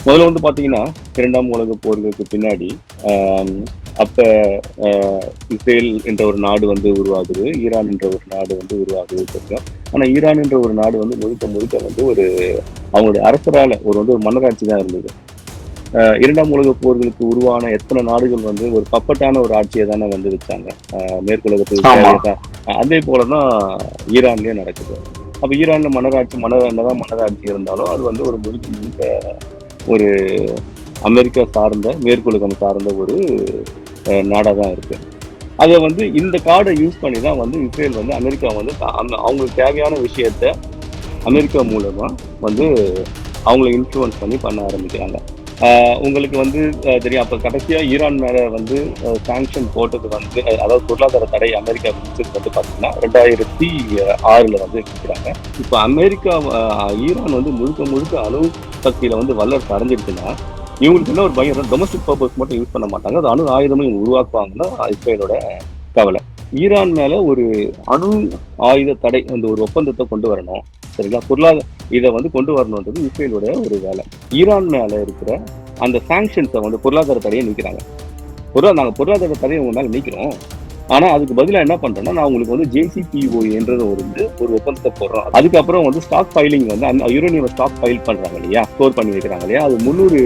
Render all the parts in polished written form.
முதல்ல வந்து பார்த்தீங்கன்னா, 2ஆம் உலகப் போருக்கு பின்னாடி, ஆம் அப்ப அ இஸ்ரேல் என்ற ஒரு நாடு வந்து உருவாகுது. ஈரான் என்ற ஒரு நாடு வந்து உருவாகுது கொஞ்சம். ஆனா ஈரான் என்ற ஒரு நாடு வந்து முழுக்க முழுக்க வந்து ஒரு அவங்களுடைய அரசரால ஒரு மன்னராட்சி தான் இருந்தது. 2ஆம் உலகப் போர்களுக்கு உருவான எத்தன நாடுகள் வந்து ஒரு பப்பட்டான ஒரு ஆட்சிய தானே வந்து வச்சாங்க. மேற்குலகத்துக்கு ஆமா. தேவையற்ற அதே போல தான் ஈரான்லயும் நடக்குது. அப்ப ஈரான்ல என்னதான் மன்னராட்சி இருந்தாலும், அது வந்து ஒரு முழுக்க முழுக்க ஒரு அமெரிக்கா சார்ந்த, மேற்குலகம் சார்ந்த ஒரு நாடா தான் இருக்கு. அத வந்து இந்த கார்ட யூஸ் பண்ணி தான் வந்து இஸ்ரேல் வந்து அமெரிக்கா வந்து அவங்களுக்கு தேவையான விஷயத்த அமெரிக்கா மூலமா வந்து அவங்கள இன்ஃப்ளூயன்ஸ் பண்ணி பண்ண ஆரம்பிக்கிறாங்க. உங்களுக்கு வந்து தெரியும். அப்ப கடைசியா ஈரான் மேல வந்து சாங்ஷன் போட்டது வந்து அதாவது பொருளாதார தடை அமெரிக்கா விதிச்சது வந்து பார்த்தீங்கன்னா, 2006ல வந்து விதிக்கிறாங்க. இப்ப அமெரிக்கா ஈரான் வந்து முழுக்க முழுக்க அணு சக்தியில வந்து வல்லரசு அடைஞ்சிருச்சுன்னா, இவங்களுக்கு என்ன ஒரு பயம், டொமஸ்டிக் பர்பஸ் மட்டும் யூஸ் பண்ண மாட்டாங்க. அது அணு ஆயுதமும் இவங்க உருவாக்குவாங்கன்னு இஸ்ரேலோட கவலை. ஈரான் மேல ஒரு அணு ஆயுத தடை அந்த ஒரு ஒப்பந்தத்த கொண்டு வரணும். சரிங்களா? இத வந்து கொண்டு வரணுன்றது இஸ்ரேலோட ஒரு வேலை. ஈரான் மேல இருக்கிற அந்த சாங்ஷன்ஸ வந்து பொருளாதார தடைய நீக்குறாங்க. நாங்க பொருளாதார தடைய உங்க மேல நீக்கிறோம். ஆனா அதுக்கு பதிலா என்ன பண்றோம்னா, நான் உங்களுக்கு வந்து JCPOA ஒரு ஒப்பந்தத்த போடுறோம். அதுக்கப்புறம் வந்து ஸ்டாக் பைலிங் வந்து அந்த யுரேனியம் ஸ்டாக் பைல் பண்றாங்க இல்லையா? ஸ்டோர் பண்ணி வைக்கிறாங்க இல்லையா? அது 300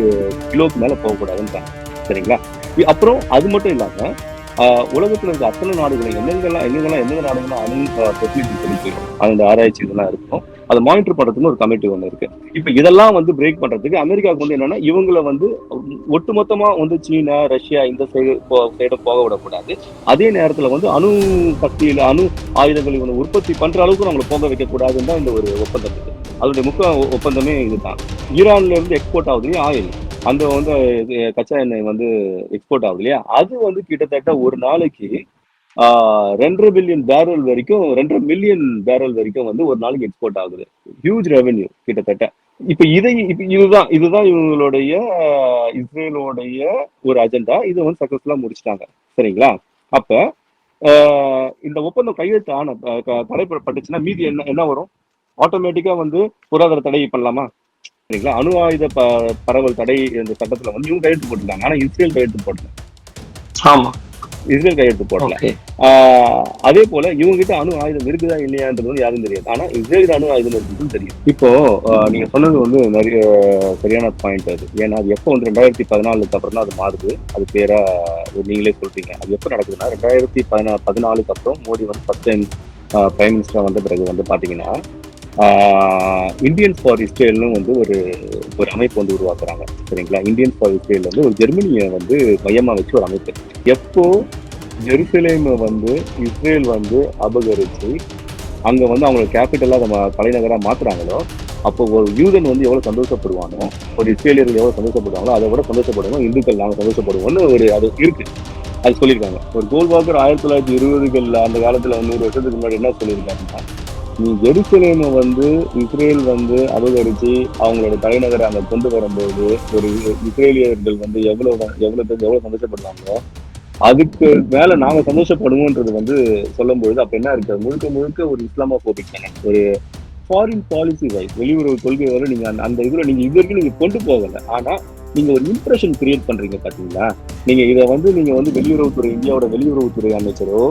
கிலோக்கு மேல போகக்கூடாதுன்றாங்க. சரிங்களா? அப்புறம் அது மட்டும் இல்லாம, அ உலகத்துல இருக்க அத்தனை நாடுகளும் எந்தெந்த நாடுகள்லாம் அணு ஃபெசிலிட்டி இருக்கு, அந்த ஆராய்ச்சி இதெல்லாம் இருக்கும். அத மானிட்டர் பண்றதுக்குன்னு ஒரு கமிட்டி ஒண்ணு இருக்கு. இப்ப இதெல்லாம் வந்து பிரேக் பண்றதுக்கு அமெரிக்காவுக்கு வந்து என்னன்னா, இவங்கள வந்து ஒட்டுமொத்தமா வந்து சீனா, ரஷ்யா இந்த சைடு போக விடக்கூடாது. அதே நேரத்துல வந்து அணு ஆயுதங்கள் இவங்க உற்பத்தி பண்ற அளவுக்கு நம்மள போக வைக்கக்கூடாதுன்னு தான் இந்த ஒரு ஒப்பந்தம் இருக்கு. அதனுடைய முக்கிய ஒப்பந்தமே இதுதான். ஈரான்ல இருந்து எக்ஸ்போர்ட் ஆகுது இல்லையா ஆயில். அந்த வந்து கச்சா எண்ணெய் வந்து எக்ஸ்போர்ட் ஆகுது இல்லையா? அது வந்து கிட்டத்தட்ட ஒரு நாளைக்கு 2 பில்லியன் பேரல் வரைக்கும் 2 மில்லியன் பேரல் வரைக்கும் வந்து ஒரு நாளைக்கு எக்ஸ்போர்ட் ஆகுது. ஹியூஜ் ரெவென்யூ கிட்டத்தட்ட. இதுதான் இவங்களுடைய இஸ்ரேலோடைய ஒரு அஜெண்டா. இத வந்து சக்சஸ்ஃபுல்லா முடிச்சுட்டாங்க. சரிங்களா? அப்ப இந்த ஒப்பந்தம் கையெழுத்து ஆன தடைப்பட்டுச்சுன்னா மீதி என்ன என்ன வரும்? ஆட்டோமேட்டிக்கா வந்து பொருளாதார தடை பண்ணலாமா? சரிங்களா? அணு ஆயுத பரவல் தடை இந்த சட்டத்துல வந்து இவங்க கையெழுத்து போட்டுட்டாங்க. ஆனா இஸ்ரேல் கையெழுத்து போடல. ஆமா. இஸ்ரேல் கையெழுத்து போடல. ஓகே. அதே போல இவங்க கிட்ட அணு ஆயுதம் இருக்குதா இல்லையான்றது வந்து யாரும் தெரியாது. ஆனா இஸ்ரேல் அணு ஆயுதம் இருக்குன்னு தெரியும். இப்போ நீங்க சொன்னது வந்து நிறைய சரியான பாயிண்ட் அது. ஏன்னா அது எப்போ வந்து 2014க்கு அப்புறம் தான் அது மாறுது. அது பேரா நீங்களே சொல்றீங்க. அது எப்போ நடக்குதுன்னா 2014க்கு அப்புறம் மோடி வந்து ஃபர்ஸ்ட் டைம் பிரைம் மினிஸ்டரா வந்த பிறகு வந்து பாத்தீங்கன்னா, இந்தியன்ஸ் ஃபார் இஸ்ரேல்னு வந்து ஒரு ஒரு அமைப்பு வந்து உருவாக்குறாங்க. சரிங்களா? இந்தியன்ஸ் ஃபார் இஸ்ரேல் வந்து ஒரு ஜெர்மனியை வந்து மையமா வச்சு ஒரு அமைப்பு. எப்போ ஜெருசலேம் வந்து இஸ்ரேல் வந்து அபகரிச்சு அங்க வந்து அவங்க கேபிட்டலா தலைநகரா மாத்துறாங்களோ, அப்போ ஒரு யூதன் வந்து எவ்வளவு சந்தோஷப்படுவானோ, ஒரு இஸ்ரேலியர்கள் எவ்வளவு சந்தோஷப்படுவாங்களோ, அதை விட சந்தோஷப்படுவோம் இந்துக்கள் நாங்க சந்தோஷப்படுவோம்னு ஒரு அது இருக்கு. அது சொல்லியிருக்காங்க. ஒரு கோல்வாக்கர் 1920கள் அந்த காலத்துல 100 வருஷத்துக்கு முன்னாடி என்ன சொல்லியிருக்காருன்னா, நீ ஜெருசலேமை வந்து இஸ்ரேல் வந்து அபகரிச்சு அவங்களோட தலைநகரை அங்க கொண்டு வரும்போது ஒரு இஸ்ரேலியர்கள் வந்து எவ்வளவு சந்தோஷப்படுவாங்களோ, அதுக்கு மேல நாங்க சந்தோஷப்படுவோன்றது வந்து சொல்லும்பொழுது அப்ப என்ன இருக்கு? முழுக்க முழுக்க ஒரு இஸ்லாமோபோபிக் தானே. ஒரு ஃபாரின் பாலிசி வைஸ் வெளியுறவு கொள்கை வரை நீங்க அந்த இதுல நீங்க இது வரைக்கும் நீங்க கொண்டு போகல. ஆனா நீங்க ஒரு இம்ப்ரெஷன் கிரியேட் பண்றீங்க பாத்தீங்களா? நீங்க வந்து இந்தியாவோட வெளியுறவுத்துறை அமைச்சரோ,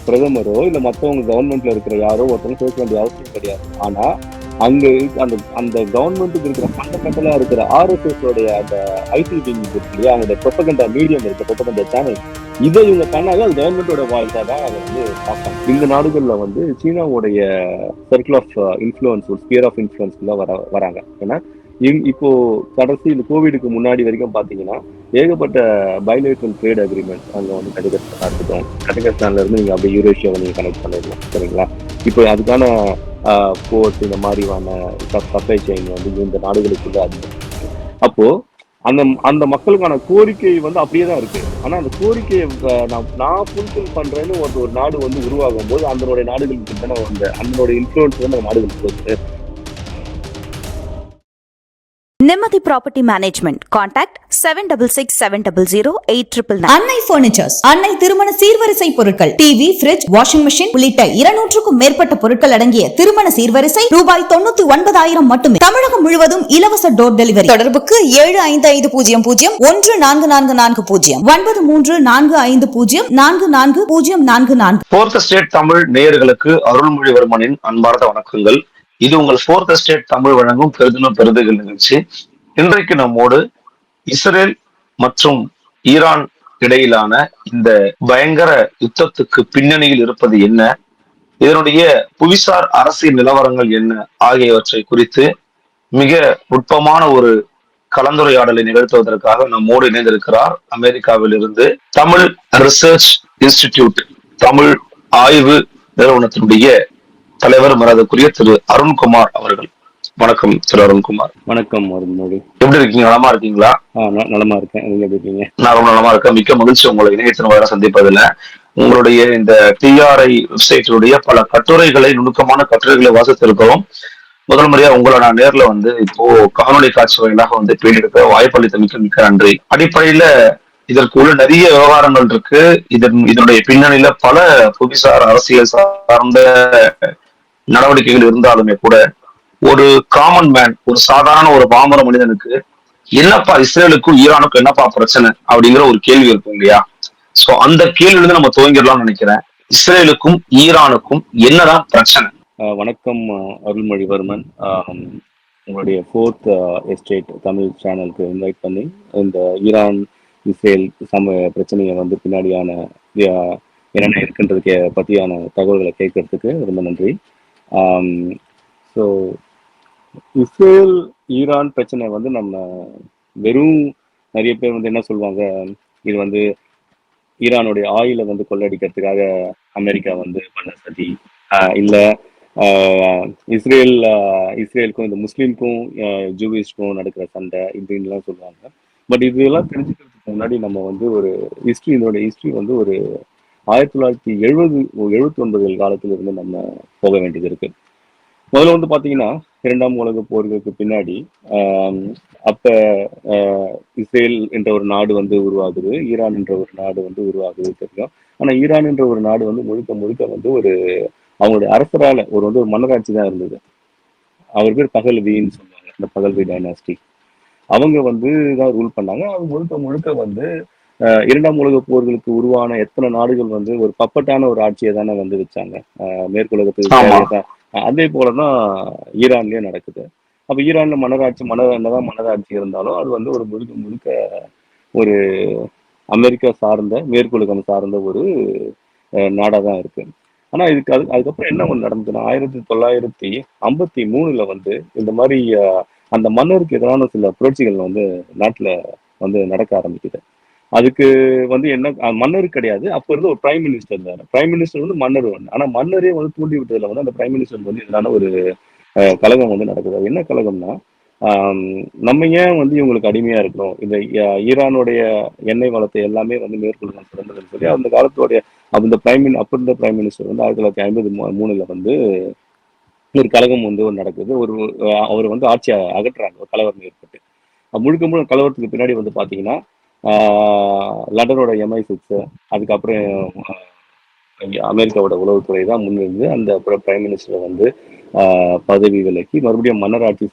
பிரதமரோ இல்ல மத்தவங்க கவர்மெண்ட்ல இருக்கிற யாரோ ஒருத்தவங்க பேச வேண்டிய அவசியம் கிடையாது. ஆனா அங்க அந்த அந்த கவர்மெண்ட்டுக்கு இருக்கிற ஃபண்டமெண்டலா இருக்கிற RSS உடைய அந்த ஐடி விங் இருக்கு இல்லையா? அவங்களுடைய ப்ரொபகண்டா மீடியம் இருக்கு, ப்ரொபகண்டா சேனல். இதை இவங்க பண்ணாலே அது கவர்மெண்டோட வாய்ஸா தான் அதை வந்து பார்ப்பாங்க. இந்த நாடுகள்ல வந்து சீனாவுடைய சர்க்கிள் ஆஃப் இன்ஃப்ளூயன்ஸ், ஒரு ஸ்பியர் ஆஃப் இன்ஃப்ளூயன்ஸ்ல வராங்க. ஏன்னா இப்போ கடைசி இந்த கோவிடுக்கு முன்னாடி வரைக்கும் பாத்தீங்கன்னா ஏகப்பட்ட பைலேட்டரல் ட்ரேட் அக்ரிமெண்ட் அங்க வந்து கஜகஸ்தானா இருக்கட்டும். கஜகஸ்தான்ல இருந்து நீங்க அப்படியே யூரேஷியாவை நீங்க கனெக்ட் பண்ணிடலாம். சரிங்களா? இப்போ அதுக்கான போர்ட் இந்த மாதிரியான சப்ளை செயின் வந்து இந்த நாடுகளுக்குள்ள அதிகம். அப்போ அந்த அந்த மக்களுக்கான கோரிக்கை வந்து அப்படியே தான் இருக்கு. ஆனா அந்த கோரிக்கையை நான் ஃபுல்ஃபில் பண்றேன்னு ஒரு நாடு வந்து உருவாகும் போது அதனுடைய நாடுகளுக்கு தானே அந்த இன்ஃப்ளூயன்ஸ் வந்து அந்த நாடுகளுக்கு போகுது. Nimati Property Management. Contact 7667008999. அன்னை பர்னிச்சர்ஸ், அன்னை திருமண சீர்வரிசை பொருட்கள், டிவி, ஃபிரிட்ஜ், வாஷிங் மெஷின் உள்ளிட்ட 200க்கும் மேற்பட்ட பொருட்கள் அடங்கிய திருமண சீர்வரிசை ரூபாய் 99,000 மட்டுமே. தமிழகம் முழுவதும் இலவச டோர் டெலிவரி. தொடர்புக்கு 7550144440 9345044044. ஃபோர்த் எஸ்டேட் தமிழ் நேயர்களுக்கு அருள்மொழிவர்மனின் அன்பார்ந்த வணக்கங்கள். இது உங்கள் ஃபோர்த் எஸ்டேட் தமிழ் வழங்கும் பெருதினம் பெருதுகள் நிகழ்ச்சி. இன்றைக்கு நம்மோடு இஸ்ரேல் மற்றும் ஈரான் இடையிலான இந்த பயங்கர யுத்தத்துக்கு பின்னணியில் இருப்பது என்ன, இதனுடைய புவிசார் அரசியல் நிலவரங்கள் என்ன ஆகியவற்றை குறித்து மிக நுட்பமான ஒரு கலந்துரையாடலை நிகழ்த்துவதற்காக நம்மோடு இணைந்திருக்கிறார் அமெரிக்காவில் இருந்து தமிழ் ரிசர்ச் இன்ஸ்டிடியூட் தமிழ் ஆய்வு நிறுவனத்தினுடைய தலைவர் மரியாதைக்குரிய திரு அருண்குமார் அவர்கள். வணக்கம் திரு அருண்குமார். வணக்கம் அருண்மொழி. எப்படி இருக்கீங்க? நலமா இருக்கீங்களா? நலமா இருக்கேன். நீங்க எப்படி இருக்கீங்க? நான் ரொம்ப நலமா இருக்கேன். மிக்க மகிழ்ச்சி உங்களை இணையத்தின் வாயிலாக சந்திப்பதில். உங்களுடைய இந்த டிஆர்ஐ வெப்சைட்டுடைய பல கட்டுரைகளை, நுணுக்கமான கட்டுரைகளை வாசித்திருக்கிறோம். முதல் முறையா உங்களை நான் நேர்ல இப்போ காணொலி காட்சி வாயிலாக பேடியிருக்க வாய்ப்பளித்த மிக்க நன்றி. அடிப்படையில இதற்கு உள்ள நிறைய விவகாரங்கள் இருக்கு. இதனுடைய பின்னணியில பல புவிசார் அரசியல் சார்ந்த நடவடிக்கைகள் இருந்தாலுமே கூட ஒரு காமன் மேன், ஒரு சாதாரண ஒரு பாமர மனிதனுக்கு என்னப்பா இஸ்ரேலுக்கும் ஈரானுக்கும் என்னப்பா பிரச்சனை அப்படிங்கிற ஒரு கேள்வி இருக்கும் இல்லையா? சோ அந்த கேள்வியிலிருந்து நம்ம துவங்கிடலாம்னு நினைக்கிறேன். இஸ்ரேலுக்கும் ஈரானுக்கும் என்னதான் பிரச்சனை? வணக்கம் அருள்மொழிவர்மன். உங்களுடைய ஃபோர்த் எஸ்டேட் தமிழ் சேனலுக்கு இன்வைட் பண்ணி இந்த ஈரான் இஸ்ரேல் பிரச்சனையை பின்னாடியான என்னென்ன இருக்குன்றதுக்கு பற்றியான தகவல்களை கேட்கறதுக்கு ரொம்ப நன்றி. ஸோ இஸ்ரேல் ஈரான் பிரச்சனை நம்ம வெறும் நிறைய பேர் என்ன சொல்லுவாங்க, இது ஈரானுடைய ஆயிலை கொள்ளடிக்கிறதுக்காக அமெரிக்கா பண்ண சதி, இல்லை இஸ்ரேலுக்கும் இந்த முஸ்லீம்க்கும் ஜூவிஸ்க்கும் நடக்கிற சண்டை இப்படின்லாம் சொல்லுவாங்க. பட் இதெல்லாம் தெரிஞ்சுக்கிறதுக்கு முன்னாடி நம்ம ஒரு இதோட ஹிஸ்ட்ரி ஒரு 1979 காலத்திலிருந்து நம்ம போக வேண்டியது இருக்கு. முதல்ல பாத்தீங்கன்னா 2ஆம் உலக போர்களுக்கு பின்னாடி அப்ப இஸ்ரேல் என்ற ஒரு நாடு உருவாகுது, ஈரான் என்ற ஒரு நாடு உருவாகுது தெரியும். ஆனா ஈரான் என்ற ஒரு நாடு முழுக்க முழுக்க ஒரு அவங்களுடைய அரசரால ஒரு மன்னராட்சி தான் இருந்தது. அவர் பேர் பகல்வின்னு சொல்லுவாங்க, இந்த பகல்வி டைனாஸ்டி. அவங்க தான் ரூல் பண்ணாங்க. அவங்க முழுக்க முழுக்க 2ஆம் உலக போர்களுக்கு உருவான எத்தனை நாடுகள் ஒரு பப்பட்டான ஒரு ஆட்சியை தானே வச்சாங்க மேற்குலகத்துக்கு. அதே போலதான் ஈரான்லயும் நடக்குது. அப்ப ஈரான்ல என்னதான் மன்னராட்சி இருந்தாலும் அது ஒரு முழுக்க முழுக்க ஒரு அமெரிக்கா சார்ந்த மேற்குலகம் சார்ந்த ஒரு நாடா தான் இருக்கு. ஆனா அதுக்கப்புறம் என்ன நடந்ததுன்னா 1953 இந்த மாதிரி அந்த மன்னருக்கு எதிரான சில புரட்சிகள் நாட்டுல நடக்க ஆரம்பிக்குது. அதுக்கு என்ன மன்னர் கிடையாது, அப்ப இருந்து ஒரு பிரைம் மினிஸ்டர் இருந்தாரு. பிரைம் மினிஸ்டர் மன்னர் ஆனா மன்னரே தூண்டி விட்டதுல அந்த பிரைம் மினிஸ்டர் எதிரான ஒரு கழகம் நடக்குது. என்ன கழகம்னா, நம்ம ஏன் இவங்களுக்கு அடிமையா இருக்கிறோம், இந்த ஈரானுடைய எண்ணெய் வளத்தை எல்லாமே மேற்கொள்ளணும் சிறந்ததுன்னு சொல்லி அந்த காலத்தோடைய அப்ப இருந்த பிரைம் மினிஸ்டர் 1953 ஒரு கழகம் நடக்குது. அவர் ஆட்சியை அகற்றுறாங்க, ஒரு கலவரம் ஏற்பட்டு. முழுக்க முழுக்க கலவரத்துக்கு பின்னாடி பாத்தீங்கன்னா லண்டனோட MI6, அதுக்கப்புறம் அமெரிக்காவோட உளவுத்துறை தான் முன்னிருந்து அந்த பிரைம் மினிஸ்டரை பதவி விலக்கி மறுபடியும் மன்னராட்சி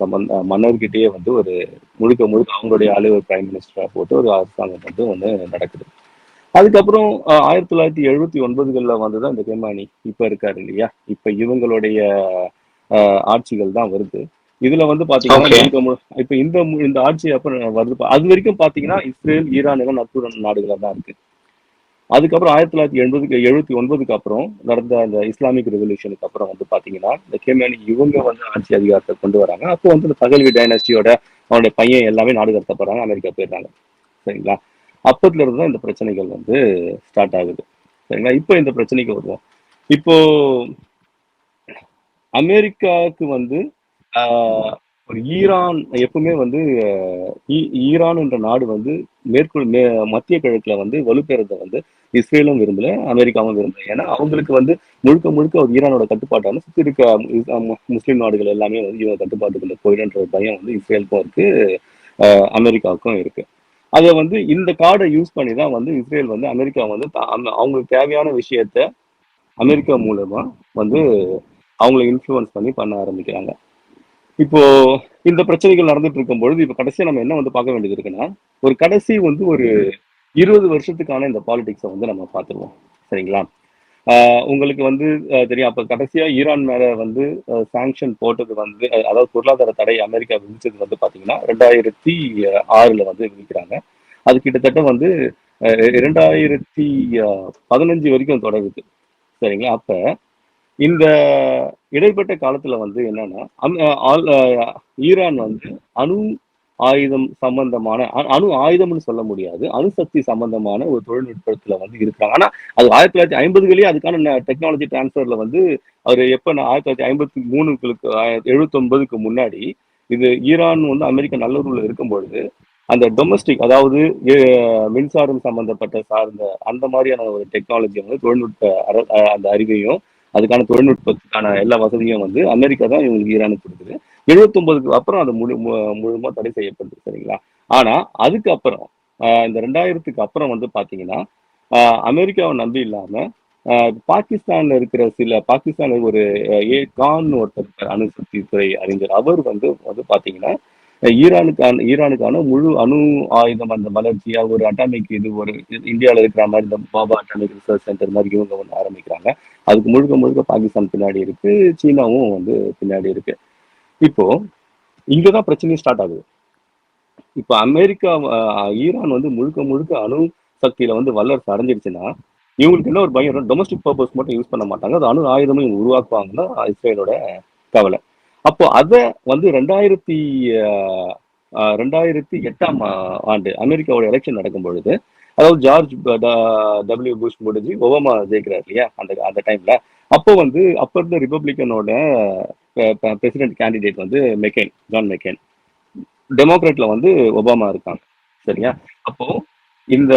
மன்னர்கிட்டயே ஒரு முழுக்க முழுக்க அவங்களுடைய ஒரு பிரைம் மினிஸ்டரா போட்டு ஒரு அரசாங்கம் நடக்குது. அதுக்கப்புறம் 1979 வந்துதான் இந்த கெமானி இப்ப இருக்காரு இல்லையா, இப்ப இவங்களுடைய ஆட்சிகள் தான் வருது. இதுல பாத்தீங்கன்னா இப்ப இந்த ஆட்சி அப்ப வருது. அது வரைக்கும் பாத்தீங்கன்னா இஸ்ரேல் ஈரான் எல்லாம் நட்பு நாடுகளா தான் இருக்கு. அதுக்கப்புறம் 1979 அப்புறம் நடந்த அந்த இஸ்லாமிக் ரெவல்யூஷனுக்கு அப்புறம் பாத்தீங்கன்னா இந்த கெமானி இவங்க ஆட்சி அதிகாரத்தை கொண்டு வராங்க. அப்போ இந்த பகல்வி டைனாஸ்டியோட அவனுடைய பையன் எல்லாமே நாடு கடத்தப்படுறாங்க, அமெரிக்கா போயிடுறாங்க. சரிங்களா? அப்பத்துல இருந்து தான் இந்த பிரச்சனைகள் ஸ்டார்ட் ஆகுது. சரிங்களா? இப்போ இந்த பிரச்சனைக்கு வருவோம். இப்போ அமெரிக்காவுக்கு ஒரு ஈரான் எப்பவுமே வந்து ஈரான் என்ற நாடு வந்து மத்திய கிழக்குல வந்து வலுப்பெறத வந்து இஸ்ரேலும் விரும்பல, அமெரிக்காவும் விரும்பல. ஏன்னா அவங்களுக்கு வந்து முழுக்க முழுக்க ஒரு ஈரானோட கட்டுப்பாட்டான சுத்தி இருக்க முஸ்லீம் நாடுகள் எல்லாமே வந்து இவங்க கட்டுப்பாட்டுக்குள்ள போயிடுன்ற ஒரு பயம் வந்து இஸ்ரேலுக்கும் இருக்கு, அமெரிக்காவுக்கும் இருக்கு. அதை வந்து இந்த கார்டை யூஸ் பண்ணி தான் வந்து இஸ்ரேல் வந்து அமெரிக்கா வந்து அவங்களுக்கு தேவையான விஷயத்த அமெரிக்கா மூலமா வந்து அவங்களை இன்ஃப்ளூயன்ஸ் பண்ண ஆரம்பிக்கிறாங்க. இப்போ இந்த பிரச்சனைகள் நடந்துட்டு இருக்கும் பொழுது இப்ப கடைசியா நம்ம என்ன வந்து பார்க்க வேண்டியது இருக்குன்னா, ஒரு கடைசி வந்து ஒரு 20 வருஷத்துக்கான இந்த பாலிடிக்ஸை வந்து நம்ம பார்த்துருவோம். சரிங்களா? உங்களுக்கு வந்து தெரியும். அப்ப கடைசியா ஈரான் மேல வந்து சாங்ஷன் போட்டது வந்து அதாவது பொருளாதார தடை அமெரிக்கா விதிச்சது வந்து பாத்தீங்கன்னா 2006 வந்து விதிக்கிறாங்க. அது கிட்டத்தட்ட வந்து 2015 வரைக்கும் தொடருது. சரிங்களா? அப்ப இந்த இடைப்பட்ட காலத்துல வந்து என்னன்னா ஈரான் வந்து அணு ஆயுதம் சம்பந்தமான அணு ஆயுதம்னு சொல்ல முடியாது, அணுசக்தி சம்பந்தமான ஒரு தொழில்நுட்பத்துல வந்து இருக்காங்க. ஆனா அது 1950களே அதுக்கான டெக்னாலஜி டிரான்ஸ்ஃபர்ல வந்து அவர் எப்ப 1953க்கு 79க்கு முன்னாடி இது ஈரான் வந்து அமெரிக்கா நல்லுறவுல இருக்கும் பொழுது அந்த டொமஸ்டிக் அதாவது மின்சாரம் சம்பந்தப்பட்ட சார்ந்த அந்த மாதிரியான ஒரு டெக்னாலஜி வந்து தொழில்நுட்ப அந்த அறிவையும் அதுக்கான தொழில்நுட்பத்துக்கான எல்லா வசதியும் வந்து அமெரிக்கா தான் இவங்களுக்கு ஈரானுக்கு கொடுக்குது. 79க்கு அப்புறம் அது முழுமா தடை செய்யப்படுது. சரிங்களா? ஆனா அதுக்கப்புறம் இந்த 2000க்கு அப்புறம் வந்து பாத்தீங்கன்னா அமெரிக்காவை நம்பி இல்லாம பாகிஸ்தான்ல இருக்கிற பாகிஸ்தான்ல ஒரு கான் ஒருத்தர் அணுசக்தி துறை அறிஞர் அவர் வந்து பாத்தீங்கன்னா ஈரானுக்கான முழு அணு ஆயுதம் அந்த வளர்ச்சியா ஒரு அட்டாமிக் இது ஒரு இந்தியாவில் இருக்கிற மாதிரி இந்த பாபா அட்டாமிக் ரிசர்ச் சென்டர் மாதிரி இவங்க வந்து ஆரம்பிக்கிறாங்க. அதுக்கு முழுக்க முழுக்க பாகிஸ்தான் பின்னாடி இருக்கு, சீனாவும் வந்து பின்னாடி இருக்கு. இப்போ இங்கதான் பிரச்சனையும் ஸ்டார்ட் ஆகுது. இப்போ ஈரான் வந்து முழுக்க முழுக்க அணு சக்தியில வந்து வல்லரசு அடைஞ்சிருச்சுன்னா இவங்களுக்கு என்ன ஒரு பயம், டொமஸ்டிக் பர்பஸ் மட்டும் யூஸ் பண்ண மாட்டாங்க, அது அணு ஆயுதமும் இவங்க உருவாக்குவாங்கன்னா இஸ்ரேலோட கவலை. அப்போ அதை வந்து 2008ஆம் ஆண்டு அமெரிக்காவோட எலெக்ஷன் நடக்கும் பொழுது, அதாவது ஜார்ஜ் டபிள்யூ புஷ் முடிஞ்சு ஒபாமா ஜெயிக்கிறார் இல்லையா அந்த டைம்ல, அப்போ வந்து அப்ப இருந்த ரிபப்ளிக்கனோட பிரசிடென்ட் கேண்டிடேட் வந்து ஜான் மெக்கெயின், டெமோக்ராட்ல வந்து ஒபாமா இருக்காங்க. சரியா? அப்போ இந்த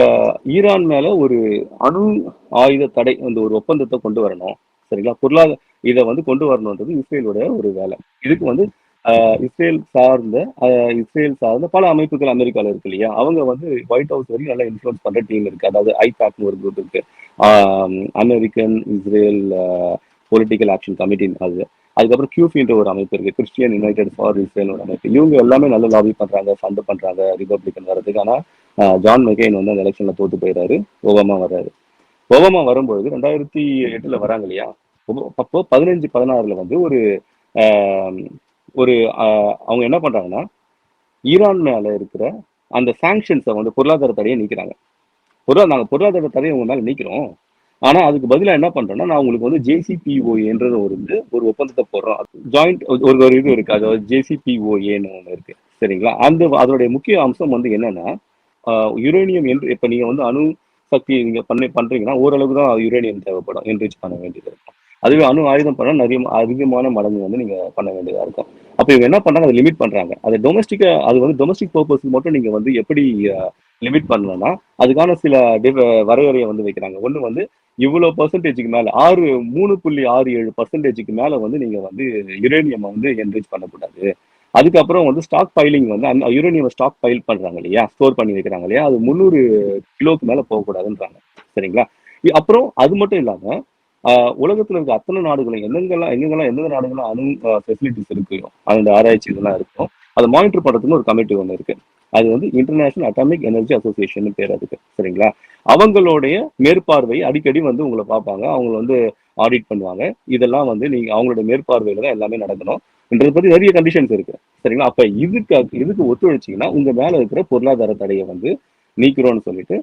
ஈரான் மேல ஒரு அணு ஆயுத தடை அந்த ஒரு ஒப்பந்தத்தை கொண்டு வரணும். சரிங்களா? பொருளாதார இதை வந்து கொண்டு வரணுன்றது இஸ்ரேலோட ஒரு வேலை. இதுக்கு வந்து இஸ்ரேல் சார்ந்த பல அமைப்புகள் அமெரிக்கால இருக்கு இல்லையா, அவங்க வந்து ஒயிட் ஹவுஸ் வரைக்கும் நல்லா இன்ஃப்ளூயன்ஸ் பண்ற டீம் இருக்கு. அதாவது ஐபேக்னு ஒரு குரூப் இருக்கு, American Israel political action committee. அதுக்கப்புறம் கியூஃபின்ற ஒரு அமைப்பு இருக்கு, கிறிஸ்டியன் யுனைடெட் ஃபார் இஸ்ரேல் ஒரு அமைப்பு. இவங்க எல்லாமே நல்ல லாபி பண்றாங்க, ஃபண்ட் பண்றாங்க ரிபப்ளிகன் வர்றதுக்கு. ஆனா ஜான் மெக்கெயின் வந்து அந்த எலெக்ஷன்ல தோத்து போயிடுறாரு, ஒபாமா வர்றாரு. ஒபாமா வரும்பொழுது 2008 வராங்க இல்லையா, அப்போ 15-16 வந்து ஒரு அவங்க என்ன பண்றாங்கன்னா ஈரான் மேல இருக்கிற அந்த சாங்ஷன்ஸை வந்து பொருளாதார தடையை நீக்கிறாங்க. நாங்க பொருளாதார தடையை உங்க மேல நீக்கிறோம், ஆனா அதுக்கு பதிலா என்ன பண்றோம்னா நான் உங்களுக்கு வந்து ஜேசிபிஓஏன்றது ஒரு ஒப்பந்தத்தை போடுறோம். ஜாயிண்ட் ஒரு இது இருக்கு, அதாவது ஜேசிபிஓஏன்னு ஒண்ணு இருக்கு. சரிங்களா? அதோடைய முக்கிய அம்சம் வந்து என்னன்னா யுரேனியம் என்று இப்ப நீங்க வந்து அணு சக்தி நீங்க பண்றீங்கன்னா ஓரளவுக்கு தான் யுரேனியம் தேவைப்படும், என்ரிச் பண்ண வேண்டியது இருக்கும். அதுவே அணு ஆயுதம் பண்ணா நிறைய அதிகமான மடங்கு வந்து நீங்க பண்ண வேண்டியதா இருக்கும். அப்ப இவங்க என்ன பண்றாங்க, அதை லிமிட் பண்றாங்க. அது வந்து டொமஸ்டிக் பர்பஸ்க்கு மட்டும் நீங்க வந்து எப்படி லிமிட் பண்ணலன்னா அதுக்கான சில வரையறையை வந்து வைக்கிறாங்க. ஒண்ணு வந்து இவ்வளவு பர்சன்டேஜுக்கு மேல 3.67% மேல வந்து நீங்க வந்து யுரேனியம் வந்து என்ரிச் பண்ணக்கூடாது. அதுக்கப்புறம் வந்து ஸ்டாக் பைலிங் வந்து அந்த யுரேனியம் ஸ்டாக் பைல் பண்றாங்க இல்லையா, ஸ்டோர் பண்ணி வைக்கிறாங்க இல்லையா, அது 300 கிலோக்கு மேல போகக்கூடாதுன்றாங்க. சரிங்களா? அப்புறம் அது மட்டும் இல்லாம உலகத்துல இருக்க அத்தனை நாடுகளும் எந்தெந்த நாடுகளும் அணு ஃபெசிலிட்டிஸ் இருக்கோ அந்த ஆராய்ச்சி இதெல்லாம் இருக்கும், அதை மானிட்டர் பண்றதுக்கு ஒரு கமிட்டி ஒன்று இருக்கு. அது வந்து இன்டர்நேஷனல் அட்டாமிக் எனர்ஜி அசோசியேஷன் பேர் அதுக்கு. சரிங்களா? அவங்களுடைய மேற்பார்வை அடிக்கடி வந்து உங்களை பார்ப்பாங்க, அவங்க வந்து ஆடிட் பண்ணுவாங்க. இதெல்லாம் வந்து நீங்க அவங்களுடைய மேற்பார்வையில தான் எல்லாமே நடக்கணும் என்றதை பத்தி நிறைய கண்டிஷன்ஸ் இருக்கு. சரிங்களா? அப்ப இதுக்கு ஒத்துழைச்சிங்கன்னா உங்க மேல இருக்கிற பொருளாதார தடையை வந்து நீக்கிறோம்னு சொல்லிட்டு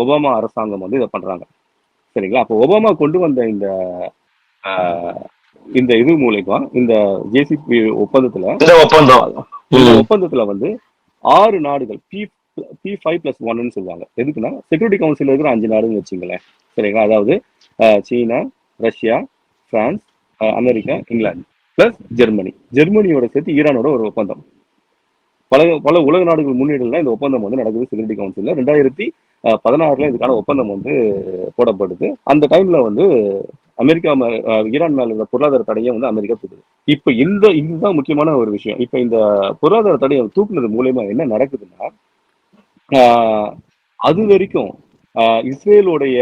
ஒபாமா அரசாங்கம் வந்து இதை பண்றாங்க. சரிங்களா? அப்போ ஒபாமா கொண்டு வந்த இந்த இது மூலமா இந்த ஜேசிபி ஒப்பந்தத்துல வந்து 6 நாடுகள் P5+1 சொல்லுவாங்க. எதுக்குன்னா செக்யூரிட்டி கவுன்சில் இருக்கிற 5 நாடுன்னு வச்சுங்களேன். சரிங்களா? அதாவது China, Russia, France, America, England plus ஜெர்மனியோட சேர்த்து ஈரானோட ஒரு ஒப்பந்தம். பல பல உலக நாடுகள் முன்னிலையில இந்த ஒப்பந்தம் வந்து நடக்குது செக்யூரிட்டி கவுன்சில்ல. 2016 இதுக்கான ஒப்பந்தம் வந்து போடப்படுது. அந்த டைம்ல வந்து அமெரிக்கா ஈரான் மேல இருந்த பொருளாதார தடையை வந்து அமெரிக்கா தூக்குது. இப்ப இதுதான் முக்கியமான ஒரு விஷயம். இப்ப இந்த பொருளாதார தடையை தூக்குனது மூலயமா என்ன நடக்குதுன்னா, அது வரைக்கும் இஸ்ரேலுடைய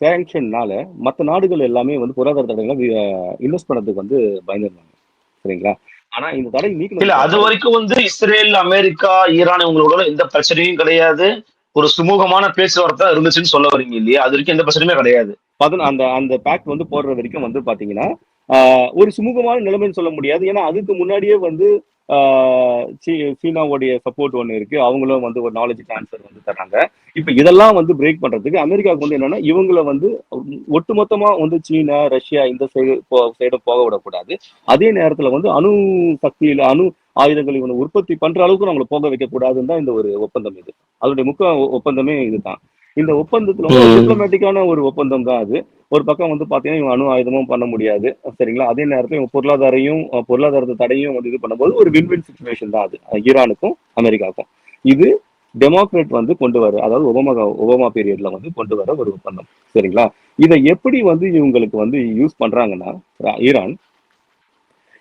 சேங்ஷன்னால மற்ற நாடுகள் எல்லாமே வந்து பொருளாதார தடைகளை இன்வெஸ்ட் பண்ணதுக்கு வந்து பயந்துருந்தாங்க. சரிங்களா? ஆனா இந்த தடை இல்ல அது வரைக்கும் வந்து இஸ்ரேல், அமெரிக்கா, ஈரான் இவங்களோட எந்த பிரச்சனையும் கிடையாது. ஒரு சுமூகமான பேச்சுவார்த்தை இருந்துச்சுன்னு சொல்ல வரீங்க இல்லையா? அது வரைக்கும் எந்த பிரச்சனையுமே கிடையாது. அந்த அந்த பேக்ட் வந்து போடுற வரைக்கும் வந்து பாத்தீங்கன்னா ஒரு சுமூகமான நிலைமைன்னு சொல்ல முடியாது. ஏன்னா அதுக்கு முன்னாடியே வந்து சீனாவுடைய சப்போர்ட் ஒன்று இருக்கு. அவங்களும் வந்து ஒரு நாலேஜ் டிரான்ஸ்ஃபர் வந்து தர்றாங்க. இப்ப இதெல்லாம் வந்து பிரேக் பண்றதுக்கு அமெரிக்காவுக்கு வந்து என்னன்னா, இவங்களை வந்து ஒட்டுமொத்தமா வந்து சீனா, ரஷ்யா இந்த சைடும் போக விடக்கூடாது. அதே நேரத்துல வந்து அணு சக்தியில அணு ஆயுதங்கள் இவனை உற்பத்தி பண்ற அளவுக்கு நம்மளை போக வைக்க கூடாதுன்னு தான் இந்த ஒரு ஒப்பந்தம் இது. அதோடைய முக்கிய ஒப்பந்தமே இதுதான். இந்த ஒப்பந்தத்துல வந்து டிப்ளமேட்டிக்கான ஒரு ஒப்பந்தம் தான் அது. ஒரு பக்கம் வந்து பாத்தீங்கன்னா இவங்க அணு ஆயுதமும் பண்ண முடியாது. சரிங்களா? அதே நேரத்துல இவங்க பொருளாதாரத்தை தடையும் வந்து இது பண்ணும்போது ஒரு வின் சுச்சுவேஷன் தான் அது ஈரானுக்கும் அமெரிக்காவுக்கும். இது டெமோக்ராட் வந்து கொண்டு வர, அதாவது ஒபாமா பீரியட்ல வந்து கொண்டு வர ஒரு ஒப்பந்தம். சரிங்களா? இதை எப்படி வந்து இவங்களுக்கு வந்து யூஸ் பண்றாங்கன்னா, ஈரான்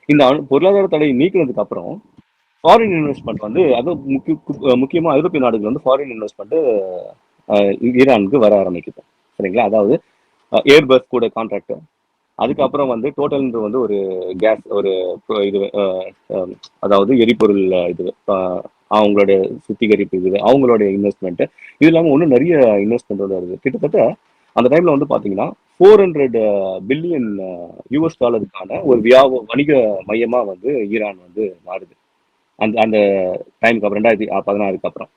இந்த பொருளாதார தடை நீக்கினதுக்கு அப்புறம் ஃபாரின் இன்வெஸ்ட்மெண்ட் வந்து அதுவும் முக்கியமா ஐரோப்பிய நாடுகள் வந்து ஃபாரின் இன்வெஸ்ட்மெண்ட் ஈரானுக்கு வர ஆரம்பிக்குது. சரிங்களா? அதாவது ஏர்பஸ் கூட கான்ட்ராக்ட், அதுக்கப்புறம் வந்து டோட்டல் வந்து ஒரு கேஸ் ஒரு இது அதாவது எரிபொருள் இது அவங்களுடைய சுத்திகரிப்பு இது அவங்களுடைய இன்வெஸ்ட்மெண்ட், இது இல்லாமல் ஒன்றும் நிறைய இன்வெஸ்ட்மெண்ட் வருது. கிட்டத்தட்ட அந்த டைம்ல வந்து பாத்தீங்கன்னா $400 பில்லியன் ஒரு வணிக மையமா வந்து ஈரான் வந்து மாறுது அந்த அந்த டைமுக்கு அப்புறம் 2016 அப்புறம்.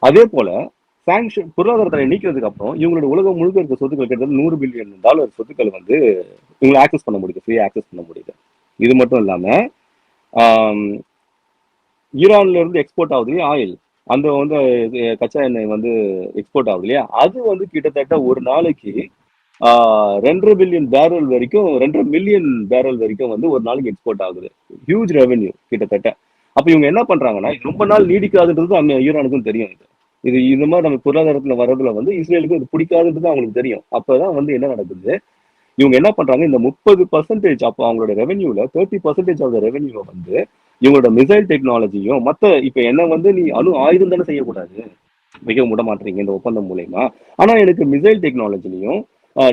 அதே போல சாங்ஷன் பொருளாதார தடை நீக்கிறதுக்கு அப்புறம் இவங்களுடைய உலகம் முழுக்க இருக்க சொத்துக்கள் கிட்டத்தட்ட $100 பில்லியன் சொத்துக்கள் வந்து இவங்களை ஆக்சஸ் பண்ண முடியுது, ஃப்ரீயா ஆக்சஸ் பண்ண முடியுது. இது மட்டும் இல்லாம ஈரான்ல இருந்து எக்ஸ்போர்ட் ஆகுது இல்லையா ஆயில், அந்த வந்து கச்சா எண்ணெய் வந்து எக்ஸ்போர்ட் ஆகுது இல்லையா, அது வந்து கிட்டத்தட்ட ஒரு நாளைக்கு 2.5 பில்லியன் பேரல் வரைக்கும் 2.5 மில்லியன் பேரல் வரைக்கும் வந்து ஒரு நாளைக்கு எக்ஸ்போர்ட் ஆகுது. ஹியூஜ் ரெவென்யூ கிட்டத்தட்ட. அப்ப இவங்க என்ன பண்றாங்கன்னா, ரொம்ப நாள் நீடிக்காதுன்றது ஈரானுக்கும் தெரியும். இது இந்த மாதிரி நம்ம பொருளாதாரத்துல வர்றதுல வந்து இஸ்ரேலுக்கு இது பிடிக்காதுன்றது அவங்களுக்கு தெரியும். அப்பதான் வந்து என்ன நடக்குது, இவங்க என்ன பண்றாங்க, இந்த 30% அப்போ அவங்களோட ரெவென்யூல 30% ஆஃப் ரெவென்யூ வந்து இவங்களோட மிசைல் டெக்னாலஜியும் மத்த இப்ப என்ன வந்து நீ அணு ஆயுதம் தானே செய்யக்கூடாது, மிக விட மாட்டீங்க இந்த ஒப்பந்தம் மூலயமா. ஆனா எனக்கு மிசைல் டெக்னாலஜிலையும்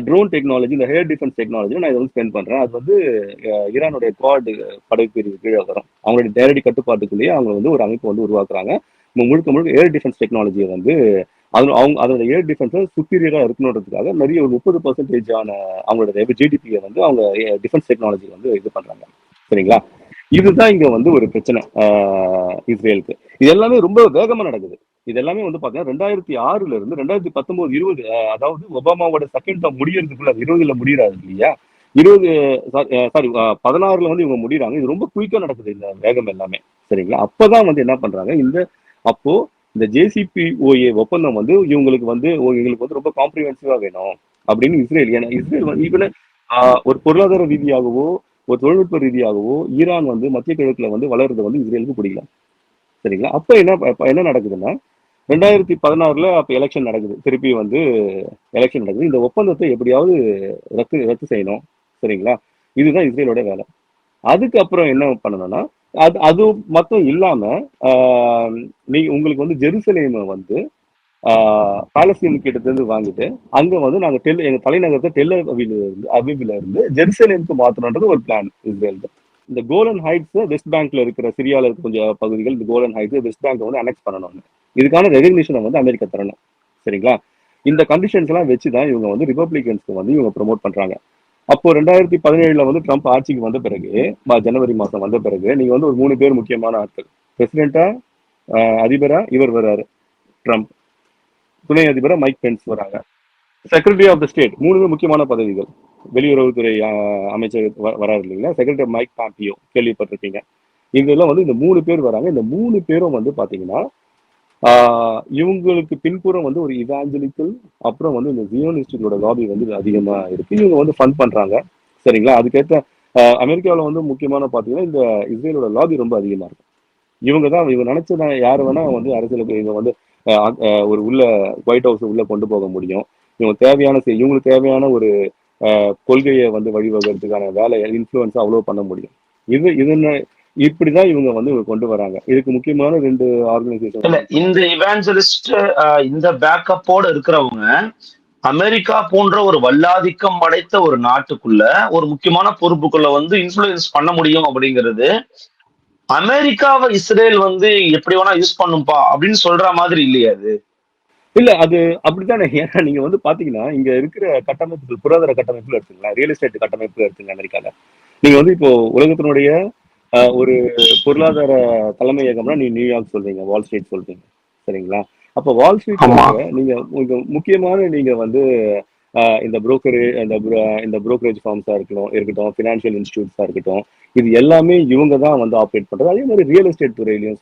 ட்ரோன் டெக்னாலஜி, இந்த ஹேர் டிஃபென்ஸ் டெக்னாலஜி நான் இதை வந்து ஸ்பெண்ட் பண்றேன். அது வந்து ஈரானுடைய குவாட் படைப்பிரிவு கீழே வரும். அவங்களுடைய நேரடி கட்டுப்பாட்டுக்குள்ளேயே அவங்க வந்து ஒரு அமைப்பு வந்து உருவாக்குறாங்க. முழுக்க ஏர் டிஃபென்ஸ் டெக்னாலஜியை வந்து அதோட ஏர் டிஃபென்ஸ் சுப்பீரியரா இருக்கணுன்றதுக்காக நிறைய ஒரு 30% அவங்களோட ஜிடிபியை வந்து அவங்க டிஃபென்ஸ் டெக்னாலஜி வந்து இது பண்றாங்க. சரிங்களா? இதுதான் இங்க வந்து ஒரு பிரச்சனை இஸ்ரேலுக்கு. இது எல்லாமே ரொம்ப வேகமா நடக்குது. இது எல்லாமே வந்து பாத்தீங்கன்னா 2006 இருந்து 2019, 20 அதாவது ஒபாமாவோட செகண்ட் டேர்ம் முடியறதுக்குள்ள 20ல முடியறாரு இல்லையா, 16ல வந்து இவங்க முடியறாங்க. இது ரொம்ப குயிக்கா நடக்குது இந்த வேகம் எல்லாமே. சரிங்களா? அப்பதான் வந்து என்ன பண்றாங்க, அப்போ இந்த ஜேசிபிஓஏ ஒப்பந்தம் வந்து இவங்களுக்கு வந்து ரொம்ப காம்ப்ரிஹென்சிவா வேணும் அப்படின்னு இஸ்ரேல். ஏன்னா இஸ்ரேல் வந்து ஒரு பொருளாதார ரீதியாகவோ ஒரு தொழில்நுட்ப ரீதியாகவோ ஈரான் வந்து மத்திய கிழக்குல வந்து வளர்றது வந்து இஸ்ரேலுக்கு பிடிக்கல. சரிங்களா? அப்ப என்ன நடக்குதுன்னா 2016 அப்ப எலெக்ஷன் நடக்குது. திருப்பி வந்து எலெக்ஷன் நடக்குது. இந்த ஒப்பந்தத்தை எப்படியாவது ரத்து செய்யணும். சரிங்களா? இதுதான் இஸ்ரேலோட வேலை. அதுக்கப்புறம் என்ன பண்ணணும்னா, அது மட்டும் இல்லாம உங்களுக்கு வந்து ஜெருசலேம் வந்து பாலஸ்தீன் கிட்ட இருந்து வாங்கிட்டு அங்க வந்து நாங்க எங்க தலைநகரத்தை அபீபில இருந்து ஜெருசலேமுக்கு மாத்தணும்ன்றது ஒரு பிளான் இஸ்ரேலுக்கு. இந்த கோலன் ஹைட்ஸ் வெஸ்ட் பேங்க்ல இருக்கிற சிரியால இருக்க கொஞ்சம் பகுதிகள், இந்த கோலன் ஹைட்ஸ் வெஸ்ட் பேங்க் வந்து அனெக்ஸ் பண்ணணும். இதுக்கான ரெகக்னிஷனை வந்து அமெரிக்கா தரணும். சரிங்களா? இந்த கண்டிஷன்ஸ் எல்லாம் வச்சுதான் இவங்க வந்து ரிபப்ளிகன்ஸ்க்கு வந்து இவங்க ப்ரொமோட் பண்றாங்க. அப்போ 2017 வந்து ட்ரம்ப் ஆட்சிக்கு வந்த பிறகு, ஜனவரி மாசம் வந்த பிறகு நீங்க வந்து ஒரு 3 பேர் முக்கியமான ஆட்கள், பிரசிடென்டா அதிபரா இவர் வர்றாரு ட்ரம்ப், துணை அதிபரா மைக் பென்ஸ் வராங்க, செக்ரட்டரி ஆஃப் த ஸ்டேட் 3 முக்கியமான பதவிகள், வெளியுறவுத்துறை அமைச்சர் வராரு இல்லைங்களா, செக்ரட்டரி மைக் பாம்பியோ கேள்விப்பட்டிருக்கீங்க. இதெல்லாம் வந்து இந்த 3 பேர் வராங்க. இந்த 3 பேரும் வந்து பாத்தீங்கன்னா இவங்களுக்கு பின்புறம் வந்து ஒரு இவாஞ்சலிக்கல், அப்புறம் வந்து இந்த ஜியோனிஸ்டோட லாபி வந்து அதிகமா இருக்கு. இவங்க வந்து ஃபண்ட் பண்றாங்க. சரிங்களா? அதுக்கேற்ற அமெரிக்காவில் வந்து முக்கியமான பாத்தீங்கன்னா இந்த இஸ்ரேலோட லாபி ரொம்ப அதிகமா இருக்கும். இவங்க நினைச்சதான் யாரு வேணா வந்து அரசியலுக்கு இவங்க வந்து ஒரு உள்ள ஒயிட் ஹவுஸ் உள்ள கொண்டு போக முடியும். இவங்களுக்கு தேவையான ஒரு கொள்கையை வந்து வழிவகுறதுக்கான வேலை இன்ஃப்ளூயன்ஸ் அவ்வளவு பண்ண முடியும். இது இப்படிதான் இவங்க வந்து கொண்டு வராங்க. இதுக்கு முக்கியமான 2 ஆர்கனைசேஷன். இந்த இவாஞ்சலிஸ்ட் இந்த பேக்கப்போட இருக்கிறவங்க அமெரிக்கா போன்ற ஒரு வல்லாதிக்கம் படைத்த ஒரு நாட்டுக்குள்ள ஒரு முக்கியமான பொறுப்புக்குள்ள வந்து இன்ஃப்ளூயன்ஸ் பண்ண முடியும் அப்படிங்கிறது அமெரிக்காவை இஸ்ரேல் வந்து எப்படி வேணா யூஸ் பண்ணும்பா அப்படின்னு சொல்ற மாதிரி இல்லையா அது? இல்ல அது அப்படித்தானே. ஏன்னா நீங்க வந்து பாத்தீங்கன்னா இங்க இருக்கிற கட்டமைப்புகள் பொருளாதார கட்டமைப்புல எடுத்துங்களா, ரியல் எஸ்டேட் கட்டமைப்புல எடுத்துங்க அமெரிக்கால. நீங்க வந்து இப்போ உலகத்தினுடைய ஒரு பொருளாதார தலைமையகம்னா நீ நியூயார்க் சொல்றீங்க, வால் ஸ்ட்ரீட் சொல்றீங்க, சரிங்களா? அப்ப வால் ஸ்ட்ரீட்ல நீங்க முக்கியமான நீங்க வந்து இந்த இந்த புரோக்கரேஜ் ஃபார்ம்ஸா இருக்கட்டும், ஃபினான்ஷியல் இன்ஸ்டிடியூட்ஸா இருக்கட்டும், இது எல்லாமே இவங்க தான் வந்து ஆப்ரேட் பண்றது. அதே மாதிரி ரியல் எஸ்டேட் துறையிலையும்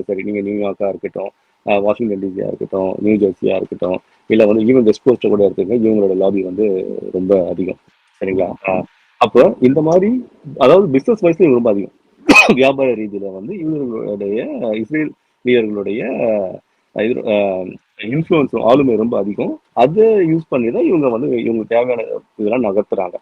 சரி நீங்க நியூயார்க்கா இருக்கட்டும், வாஷிங்டன் டிசியா இருக்கட்டும், நியூ ஜெர்சியா இருக்கட்டும், இல்ல வந்து ஈவன் வெஸ்ட் கோஸ்ட் கூட இருக்குங்க, இவங்களோட லாபி வந்து ரொம்ப அதிகம், சரிங்களா? அப்போ இந்த மாதிரி அதாவது பிசினஸ் வைஸ்ல ரொம்ப அதிகம். வியாபார ரீதியில வந்து இவர்களுடைய இஸ்ரேலியர்களுடைய இன்ஃப்ளூயன்ஸ் ஆளுமை ரொம்ப அதிகம். அதை யூஸ் பண்ணி தான் இவங்க வந்து இவங்களுக்கு தேவையான இதெல்லாம் நகர்த்துறாங்க,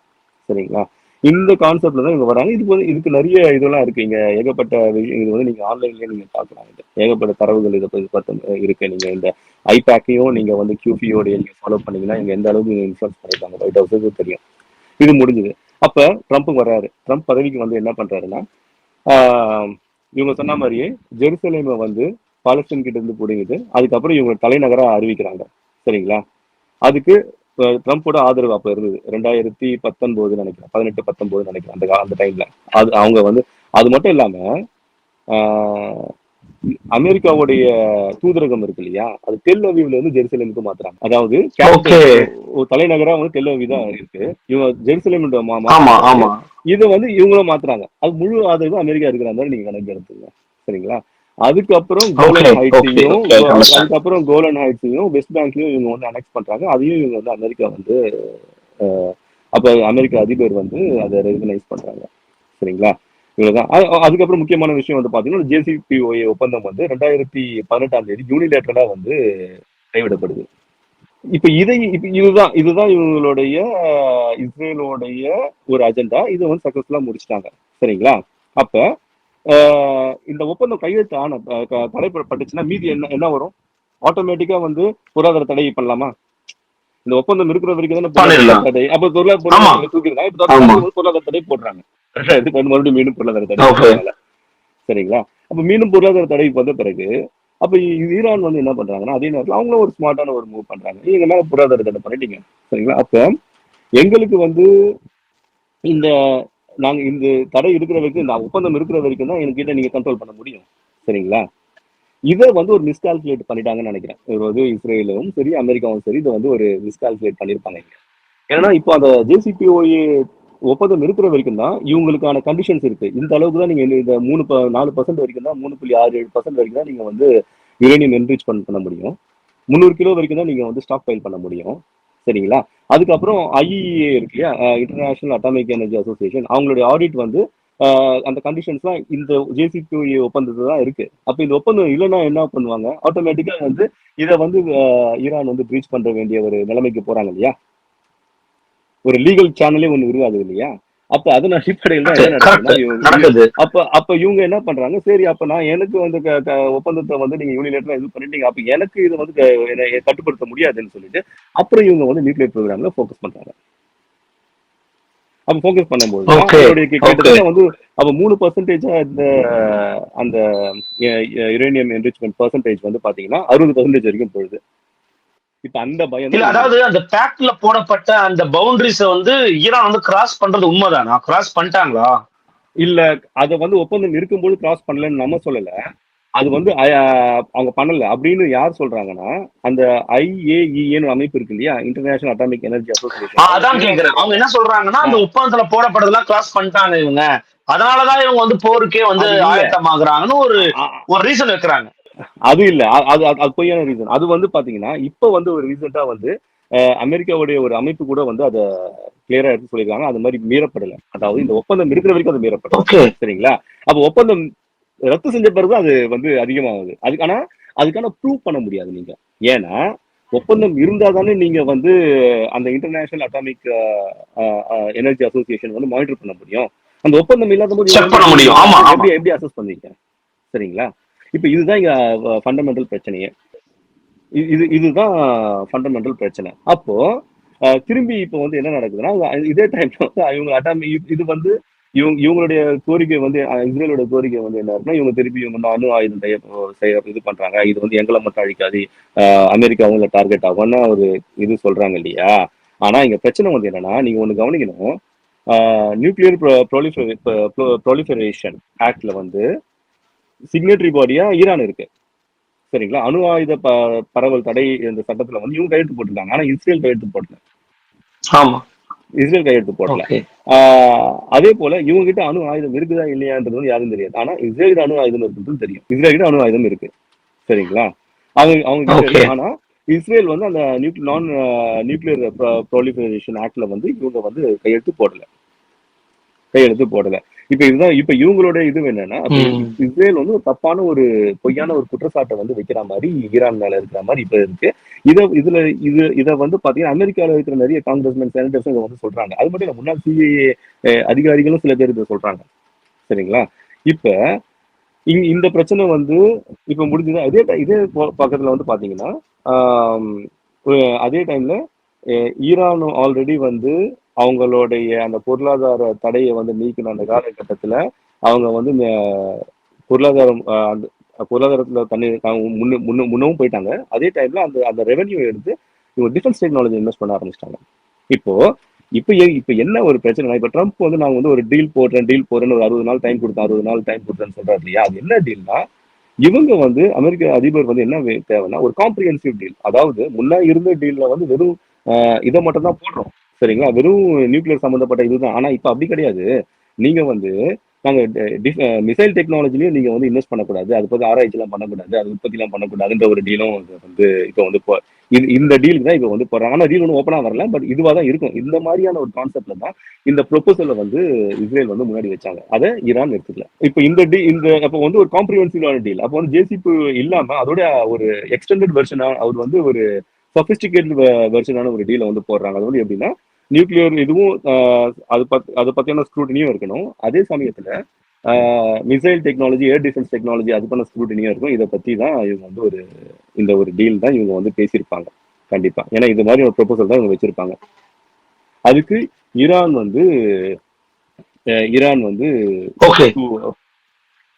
சரிங்களா? இந்த கான்செப்ட்ல தான் இவங்க வராங்க. இதுக்கு நிறைய இதெல்லாம் இருக்கு. இங்க ஏகப்பட்ட இது வந்து நீங்க ஆன்லைன்லயே நீங்க பார்க்கலாம். ஏகப்பட்ட தரவுகள் இதை பத்தி இருக்கு. நீங்க இந்த ஐபேக்கையும் நீங்க வந்து கியூபியோடைய நீங்க ஃபாலோ பண்ணீங்கன்னா இங்க எந்த அளவுக்கு இன்ஃப்ளூயன்ஸ் பண்ணிருக்காங்க ஒயிட் ஹவுஸுக்கு தெரியும். இது முடிஞ்சது. அப்ப ட்ரம்ப் வர்றாரு. ட்ரம்ப் பதவிக்கு வந்து என்ன பண்றாருன்னா, இவங்க சொன்ன மாதிரியே ஜெருசலேமை வந்து பாலஸ்தீன் கிட்ட இருந்து பிடிங்குது. அதுக்கப்புறம் இவங்க தலைநகரா அறிவிக்கிறாங்க, சரிங்களா? அதுக்கு ட்ரம்ப்போட ஆதரவு அப்ப இருந்தது. 2019 நினைக்கிறேன், 18-19 நினைக்கிறேன் அந்த டைம்ல. அது அவங்க வந்து அது மட்டும் இல்லாம அமெரிக்காவுடைய தூதரகம் இருக்கு இல்லையா, அது டெல் அவீவ்ல இருந்து ஜெருசலேமுக்கு மாத்துறாங்க. அதாவது தலைநகரா வந்து டெல் அவீவ் தான் இருக்கு. இவங்க ஜெருசலேம் இதை வந்து இவங்களும் மாத்துறாங்க. அது முழு ஆதரவு அமெரிக்கா இருக்கிற மாதிரி நீங்க கணக்கு எடுத்துங்க, சரிங்களா? அதுக்கப்புறம் கோலன் ஹைட்ஸையும் வெஸ்ட் பேங்க்லயும் இவங்க வந்து அனெக்ஸ் பண்றாங்க. அதையும் இவங்க வந்து அமெரிக்கா வந்து அப்ப அமெரிக்க அதிபர் வந்து அதை ரெகனைஸ் பண்றாங்க, சரிங்களா? இவ்வளவுதான். அதுக்கப்புறம் முக்கியமான விஷயம் வந்து பாத்தீங்கன்னா ஜேசிபிஓஏ ஒப்பந்தம் வந்து 2018 யூனிலேட்டரலா வந்து கைவிடப்படுது. இப்ப இதுதான் இவங்களுடைய இஸ்ரேலோடைய ஒரு அஜெண்டா. இதை வந்து சக்சஸ்ஃபுல்லா முடிச்சிட்டாங்க, சரிங்களா? அப்ப இந்த ஒப்பந்தம் கையெழுத்து ஆன தடைப்பட்டுச்சுன்னா மீதி என்ன வரும்? ஆட்டோமேட்டிக்கா வந்து பொருளாதார தடை பண்ணலாமா? இந்த ஒப்பந்தம் இருக்கிற வரைக்கும் தானே தடை. அப்ப பொருளாதார தூக்கிடுறாங்க, பொருளாதார தடை போடுறாங்க. மறுபடியும் மீண்டும் பொருளாதார தடை, சரிங்களா? அப்ப மீண்டும் பொருளாதார தடை வந்த பிறகு அப்ப ஈரான் வந்து என்ன பண்றாங்கன்னா அதே நேரத்தில் அவங்களும் ஒரு ஸ்மார்ட்டான ஒரு மூவ் பண்றாங்க. நீங்க மேல பொருளாதார தடை பண்ணிட்டீங்க, சரிங்களா? அப்ப எங்களுக்கு வந்து நாங்க இந்த தடை இருக்கிற வரைக்கும், இந்த ஒப்பந்தம் இருக்கிற வரைக்கும் தான் என்கிட்ட நீங்க கண்ட்ரோல் பண்ண முடியும், சரிங்களா? இதை வந்து ஒரு மிஸ்கால்குலேட் பண்ணிட்டாங்கன்னு நினைக்கிறேன். இஸ்ரேலும் சரி அமெரிக்காவும் சரி இதை வந்து ஒரு மிஸ்கால்குலேட் பண்ணிருப்பாங்க. ஏன்னா இப்போ அந்த ஜேசிபிஓஏ ஒப்பந்தம் இருக்கிற வரைக்கும் தான் இவங்களுக்கான கண்டிஷன்ஸ் இருக்கு. இந்த அளவுக்கு தான் நீங்க இந்த 4% வரைக்கும் தான் 3.67% வரைக்கும் தான் நீங்க வந்து யுரேனியம் என்ரிச் பண்ண முடியும். 300 கிலோ வரைக்கும் தான் நீங்க வந்து ஸ்டாக் ஃபைல் பண்ண முடியும், சரிங்களா? அதுக்கப்புறம் ஐஇஏ இருக்கு இல்லையா, இன்டர்நேஷனல் அட்டாமிக் எனர்ஜி அசோசியேஷன், அவங்களுடைய ஆடிட் வந்து அந்த கண்டிஷன்ஸ்லாம் இந்த ஜேசிபிஓஏ ஒப்பந்தத்துல தான் இருக்கு. அப்ப இந்த ஒப்பந்தம் இல்லைன்னா என்ன பண்ணுவாங்க? ஆட்டோமேட்டிக்கா வந்து இதை வந்து ஈரான் வந்து பிரீச் பண்ற வேண்டிய ஒரு நிலைமைக்கு போறாங்க இல்லையா? ஒரு லீகல் சேனலே ஒண்ணு உருவாது இல்லையா? அப்ப அதன் அடிப்படையில் தான் என்ன நடக்குது. அப்ப இவங்க என்ன பண்றாங்க, சரி அப்ப நான் எனக்கு வந்து ஒப்பந்தத்தை வந்து நீங்க யூனிலேட்டரா இது பண்ணிட்டீங்க, அப்ப எனக்கு இது வந்து கட்டுப்படுத்த முடியாதுன்னு சொல்லிட்டு அப்புறம் இவங்க வந்து நியூக்ளியர் ப்ரோக்ராம்ல ஃபோக்கஸ் பண்றாங்க. அப்ப ஃபோக்கஸ் பண்ணும்போது கிட்டத்தட்ட வந்து அப்ப 3% அந்த யுரேனியம் என்ரிச்மென்ட் பெர்சன்டேஜ் வந்து பாத்தீங்கன்னா 60% வரைக்கும் போகுது. இப்ப அந்த பயம் இல்ல, அதாவது அந்த பேக்ட்ல போடப்பட்ட அந்த பவுண்டரிஸ வந்து ஈரான் வந்து கிராஸ் பண்றது உண்மைதானா? கிராஸ் பண்ணிட்டாங்களா? இல்ல, அத வந்து ஒப்பந்தம் இருக்கும்போது கிராஸ் பண்ணலன்னு நம்ம சொல்லல. அது வந்து அவங்க பண்ணல அப்படின்னு யார் சொல்றாங்கன்னா, அந்த ஐஏஇஏன்னு அமைப்பு இருக்கு இல்லையா, இன்டர்நேஷனல் அட்டாமிக் எனர்ஜி அசோசியேஷன். அதான் கேக்குறேன். அவங்க என்ன சொல்றாங்கன்னா, அந்த ஒப்பந்தத்துல போடப்பட்டதெல்லாம் கிராஸ் பண்ணிட்டாங்க இவங்க, அதனாலதான் இவங்க வந்து போருக்கே வந்து ஆயத்தமாகறாங்கன்னு ஒரு ரீசன் வைக்கிறாங்க. அது இல்ல, அது பொய்யான ரீசன். அது வந்து பாத்தீங்கன்னா இப்ப வந்து ஒரு ரீசெண்டா வந்து அமெரிக்காவுடைய ஒரு அமைப்பு கூட வந்து அதை கிளியரா எடுத்து சொல்லியிருக்காங்க. அது மாதிரி மீறப்படலை. அதாவது இந்த ஒப்பந்தம் இருக்கிற வரைக்கும் அது மீறப்படலை. ஓகே. சரிங்களா? அப்ப ஒப்பந்தம் ரத்து செஞ்ச பிறகு அது வந்து அதிகமாகுது. அதுக்கான ப்ரூவ் பண்ண முடியாது நீங்க. ஏன்னா ஒப்பந்தம் இருந்தா தானே நீங்க வந்து அந்த இன்டர்நேஷனல் அட்டாமிக் எனர்ஜி அசோசியேஷன் வந்து மானிட்டர் பண்ண முடியும். அந்த ஒப்பந்தம் இல்லாத போது செக் பண்ண முடியும். ஆமா, ஆமா. எப்படி அசஸ் பண்ணீங்க? சரிங்களா? இப்ப இதுதான் இங்க ஃபண்டமெண்டல் பிரச்சனையே. இதுதான் ஃபண்டமெண்டல் பிரச்சனை. அப்போ திரும்பி இப்போ வந்து என்ன நடக்குதுன்னா, இதே டைம்ல வந்து இவங்க இது வந்து இவங்களுடைய கோரிக்கை வந்து இஸ்ரேலோட கோரிக்கை வந்து என்ன இருக்குன்னா, இவங்க திருப்பி இவங்க அணு ஆயுதம் செய்ய இது பண்றாங்க. இது வந்து எங்களை மட்டும் அழிக்காது, அமெரிக்காவும் இல்லை டார்கெட் ஆகும்னு ஒரு இது சொல்றாங்க இல்லையா? ஆனா இங்க பிரச்சனை வந்து என்னன்னா, நீங்க ஒண்ணு கவனிக்கணும். நியூக்ளியர் ப்ராலிஃபரேஷன் ஆக்ட்ல வந்து சிக்னேட்டரி பாடியா ஈரான் இருக்கு. சரிங்களா? அணு ஆயுத பரவல் தடை இந்த சட்டத்துல வந்து இவங்க கையெழுத்து போட்டிருக்காங்க. ஆனா இஸ்ரேல் கையெழுத்து போடல. ஆமா, இஸ்ரேல் கையெழுத்து போடல. ஓகே. அதே போல இவங்க கிட்ட அணு ஆயுதம் இருக்குதா இல்லையான்றது வந்து யாரும் தெரியாது. ஆனா இஸ்ரேல் அணு ஆயுதம் இருக்குன்னு தெரியும். இஸ்ரேல் கிட்ட அணு ஆயுதம் இருக்கு. சரிங்களா? அவங்க கிட்ட ஓகே. இருக்கு. ஆனா இஸ்ரேல் வந்து அந்த நான் நியூக்ளியர் ப்ராலிஃபரேஷன் ஆக்ட்ல வந்து இவங்க வந்து கையெழுத்து போடல. இப்ப இவங்களோட இது என்னன்னா, இஸ்ரேல் வந்து ஒரு தப்பான ஒரு பொய்யான ஒரு குற்றச்சாட்டை வந்து வைக்கிற மாதிரி ஈரான் மேல இருக்கிற மாதிரி இப்ப இருக்கு. இத வந்து பாத்தீங்கன்னா அமெரிக்கால இருக்கிற நிறைய காங்கிரஸ்மேன் செனட்டர்ஸ் இதை வந்து சொல்றாங்க. அது மட்டும் இல்ல, முன்னாள் சிஐஏ அதிகாரிகளும் சில பேர் இதை சொல்றாங்க. சரிங்களா? இப்ப இந்த பிரச்சனை வந்து இப்ப முடிஞ்சுதான். இதே பக்கத்துல வந்து பாத்தீங்கன்னா அதே டைம்ல ஈரான் ஆல்ரெடி வந்து அவங்களுடைய அந்த பொருளாதார தடையை வந்து நீக்கின அந்த காலகட்டத்துல அவங்க வந்து பொருளாதாரத்துல முன்னவும் போயிட்டாங்க. அதே டைம்ல அந்த ரெவென்யூ எடுத்து இவங்க டிஃபென்ஸ் டெக்னாலஜி இன்வெஸ்ட் பண்ண ஆரம்பிச்சிட்டாங்க. இப்ப என்ன ஒரு பிரச்சனை, இப்ப ட்ரம்ப் வந்து நான் வந்து ஒரு டீல் போடுறேன்னு ஒரு 60 நாள் டைம் கொடுத்தேன்னு சொல்றாரு இல்லையா? அது என்ன டீல்னா, இவங்க வந்து அமெரிக்க அதிபர் வந்து என்ன தேவைன்னா ஒரு காம்ப்ரிஹென்சிவ் டீல். அதாவது முன்னா இருந்த டீல்ல வந்து வெறும் இதை மட்டும் தான் போடுறோம். சரிங்களா? வெறும் நியூக்ளியர் சம்பந்தப்பட்ட இதுதான். ஆனா இப்ப அப்படி கிடையாது. நீங்க வந்து நாங்க மிசைல் டெக்னாலஜிலையும் நீங்க வந்து இன்வெஸ்ட் பண்ணக்கூடாது, அது பத்தி ஆராய்ச்சி எல்லாம் பண்ணக்கூடாது, அது உற்பத்தி எல்லாம் பண்ணக்கூடாதுன்ற ஒரு டீலும் வந்து இப்ப வந்து இந்த டீலுக்கு தான் இப்ப வந்து போறாங்க. ஆனா டீல் ஒன்றும் ஓப்பனா வரல, பட் இதுவா தான் இருக்கும். இந்த மாதிரியான ஒரு கான்செப்ட்ல தான் இந்த ப்ரொபோசலை வந்து இஸ்ரேல் வந்து முன்னாடி வச்சாங்க. அதை ஈரான் எடுத்துக்கல. இப்ப அப்ப வந்து ஒரு காம்ப்ரிஹென்சிவான டீல். அப்போ வந்து ஜேசிபி இல்லாம அதோட ஒரு எக்ஸ்டெண்டட் வெர்ஷனா அவர் வந்து ஒரு சொபிஸ்டிகேட்டட் வெர்ஷனான ஒரு டீலை வந்து போடுறாங்க. அது வந்து எப்படின்னா, நியூக்ளியர் இதுவும் அது பத்தியான ஸ்க்ரூட்டினியும் இருக்கணும். அதே சமயத்துல missile technology, air defence technology அது பண்ண ஸ்க்ரூட்டினியும் இருக்கும். இதை பத்தி தான் இவங்க வந்து இந்த ஒரு டீல் தான் இவங்க வந்து பேசியிருப்பாங்க கண்டிப்பா. ஏன்னா இது மாதிரி ஒரு ப்ரொபோசல் தான் இவங்க வச்சிருப்பாங்க. அதுக்கு ஈரான் வந்து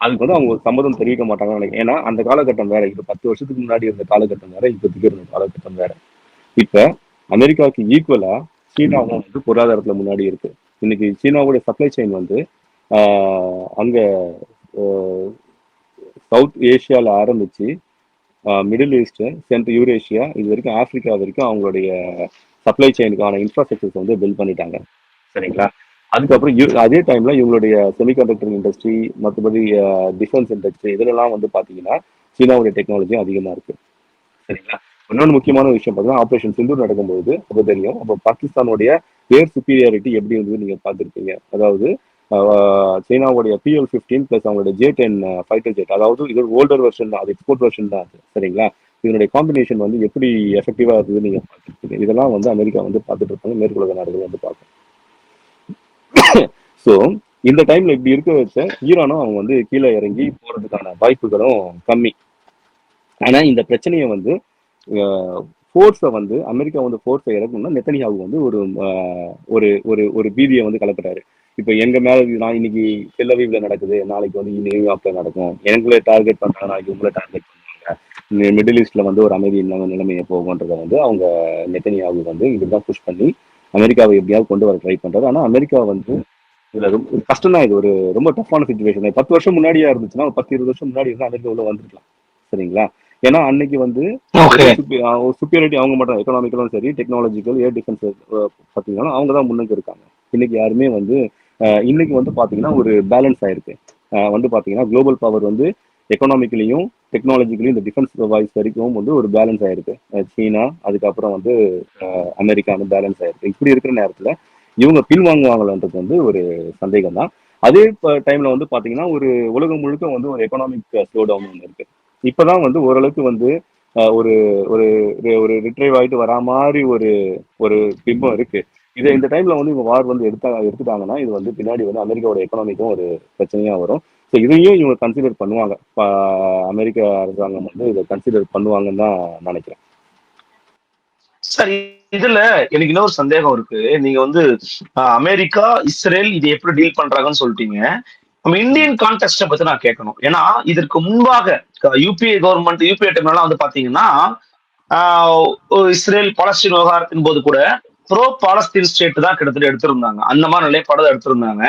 அதுக்கு வந்து அவங்க சம்மதம் தெரிவிக்க மாட்டாங்கன்னு நினைக்கிறேன். ஏன்னா அந்த காலகட்டம் வேற, இப்ப 10 வருஷத்துக்கு முன்னாடி இருந்த காலகட்டம் வேற, இப்போதைக்கு இருந்த காலகட்டம் வேற. இப்ப அமெரிக்காவுக்கு ஈக்குவலா சீனாவும் வந்து பொருளாதாரத்துல முன்னாடி இருக்கு. இன்னைக்கு சீனாவுடைய சப்ளை செயின் வந்து அங்க சவுத் ஏஷியால ஆரம்பிச்சு மிடில் ஈஸ்ட், சென்ட்ரல் யூரேஷியா, இது வரைக்கும் ஆப்பிரிக்கா வரைக்கும் அவங்களுடைய சப்ளை செயினுக்கான இன்ஃப்ராஸ்ட்ரக்சர்ஸ் வந்து பில்ட் பண்ணிட்டாங்க. சரிங்களா? அதுக்கப்புறம் அதே டைம்ல இவங்களுடைய செமிகண்டக்டர் இண்டஸ்ட்ரி, மற்றபடி டிஃபென்ஸ் இண்டஸ்ட்ரி, இதுலலாம் வந்து பாத்தீங்கன்னா சீனாவுடைய டெக்னாலஜியும் அதிகமா இருக்கு. சரிங்களா? இன்னொன்று முக்கியமான விஷயம் பார்த்தீங்கன்னா, ஆபரேஷன் சிந்தூர் நடக்கும்போது அப்போ தெரியும், அப்போ பாகிஸ்தானுடைய ஏர் சுப்பீரியாரிட்டி எப்படி இருந்தது நீங்க பார்த்துருப்பீங்க. அதாவது சீனாவுடைய PL-15 பிளஸ் அவங்களுடைய J-10 ஃபைட்டர் ஜெட், அதாவது இது ஒரு ஓல்டர் வெர்ஷன் தான், அது எக்ஸ்போர்ட் வெர்ஷன் தான் அது. சரிங்களா? இதனுடைய காம்பினேஷன் வந்து எப்படி எஃபெக்டிவா இருந்தது நீங்க பார்த்துருப்பீங்க. இதெல்லாம் வந்து அமெரிக்கா வந்து பார்த்துட்டு இருப்பாங்க, மேற்குலக நாடுகள் வந்து பார்க்கும். ஸோ இந்த டைம்ல இப்படி இருக்க வச்ச ஈரானும் அவங்க வந்து கீழே இறங்கி போறதுக்கான வாய்ப்புகளும் கம்மி. ஆனா இந்த பிரச்சனையை வந்து ஃபோர்ஸை வந்து அமெரிக்கா வந்து ஃபோர்ஸை இறக்கணும்னா நெத்தனியாவு வந்து ஒரு ஒரு ஒரு பீதியை வந்து கலப்புறாரு. இப்போ எங்க மேல நான் இன்னைக்கு டெல்-அவிவ்ல நடக்குது, நாளைக்கு வந்து நியூயார்க்ல நடக்கும், எங்களை டார்கெட் பண்றாங்க, நாளைக்கு உங்களை டார்கெட் பண்ணுவாங்க, மிடில் ஈஸ்ட்ல வந்து ஒரு அமைதி இல்லாம நிலைமையை போகுன்றத வந்து அவங்க நெத்தனியாவு வந்து இதுதான் புஷ் பண்ணி அமெரிக்காவை எப்படியாவது கொண்டு வர ட்ரை பண்றாரு. ஆனா அமெரிக்கா வந்து இதுல ரொம்ப கஷ்டம் தான். இது ஒரு ரொம்ப டஃப்பான சிச்சுவேஷன். 10 வருஷம் முன்னாடியா இருந்துச்சுன்னா, 10-20 வருஷம் முன்னாடி இருந்தா அமெரிக்கா உள்ள வந்துருக்கலாம். சரிங்களா? ஏன்னா அன்னைக்கு வந்து சுப்பீரியாரிட்டி அவங்க மட்டும், எக்கனாமிக்கலும் சரி, டெக்னாலஜிக்கல், ஏர் டிஃபென்ஸ் பார்த்தீங்கன்னா அவங்க தான் முன்னுக்கு இருக்காங்க. இன்னைக்கு யாருமே வந்து இன்னைக்கு வந்து பாத்தீங்கன்னா ஒரு பேலன்ஸ் ஆயிருக்கு. வந்து பாத்தீங்கன்னா குளோபல் பவர் வந்து எக்கனாமிக்கலையும் டெக்னாலஜிக்கலி இந்த டிஃபென்ஸ் வாய்ஸ் வரைக்கும் வந்து ஒரு பேலன்ஸ் ஆயிருக்கு. சீனா அதுக்கப்புறம் வந்து அமெரிக்கா வந்து பேலன்ஸ் ஆயிருக்கு. இப்படி இருக்கிற நேரத்துல இவங்க பின்வாங்குவாங்களான்றது வந்து ஒரு சந்தேகம் தான். அதே டைம்ல வந்து பாத்தீங்கன்னா ஒரு உலகம் முழுக்க வந்து ஒரு எக்கனாமிக் ஸ்லோ டவுன் ஒன்று இருக்கு. இப்பதான் வந்து ஓரளவுக்கு வந்து ஒரு ஒரு ஒரு ரிட்ரைவ் ஆயிட்டு வரா மாதிரி ஒரு ஒரு பிம்பம் இருக்கு. இதை இந்த டைம்ல வந்து இவங்க வார் வந்து எடுத்துட்டாங்கன்னா இது வந்து பின்னாடி வந்து அமெரிக்காவோட எக்கனாமிக்கும் ஒரு பிரச்சனையா வரும். ஸோ இதையும் இவங்க கன்சிடர் பண்ணுவாங்க. அமெரிக்க அரசாங்கம் வந்து இதை கன்சிடர் பண்ணுவாங்கன்னு தான் நினைக்கிறேன். சரி, இதுல எனக்கு இன்னொரு சந்தேகம் இருக்கு. நீங்க வந்து அமெரிக்கா, இஸ்ரேல் இது எப்படி டீல் பண்றாங்கன்னு சொல்லிட்டீங்க. நம்ம இந்தியன் கான்டெக்ஸ்ட பத்தி நான் கேட்கணும். ஏன்னா இதற்கு முன்பாக யூபிஏ கவர்மெண்ட், யூபிஏ டைம்லாம் வந்து பாத்தீங்கன்னா இஸ்ரேல் பாலஸ்தீன் விவகாரத்தின் போது கூட ப்ரோ பாலஸ்தீன் ஸ்டேட் தான் கிட்டத்தட்ட எடுத்திருந்தாங்க. அந்த மாதிரி நிலைப்பாடு எடுத்திருந்தாங்க.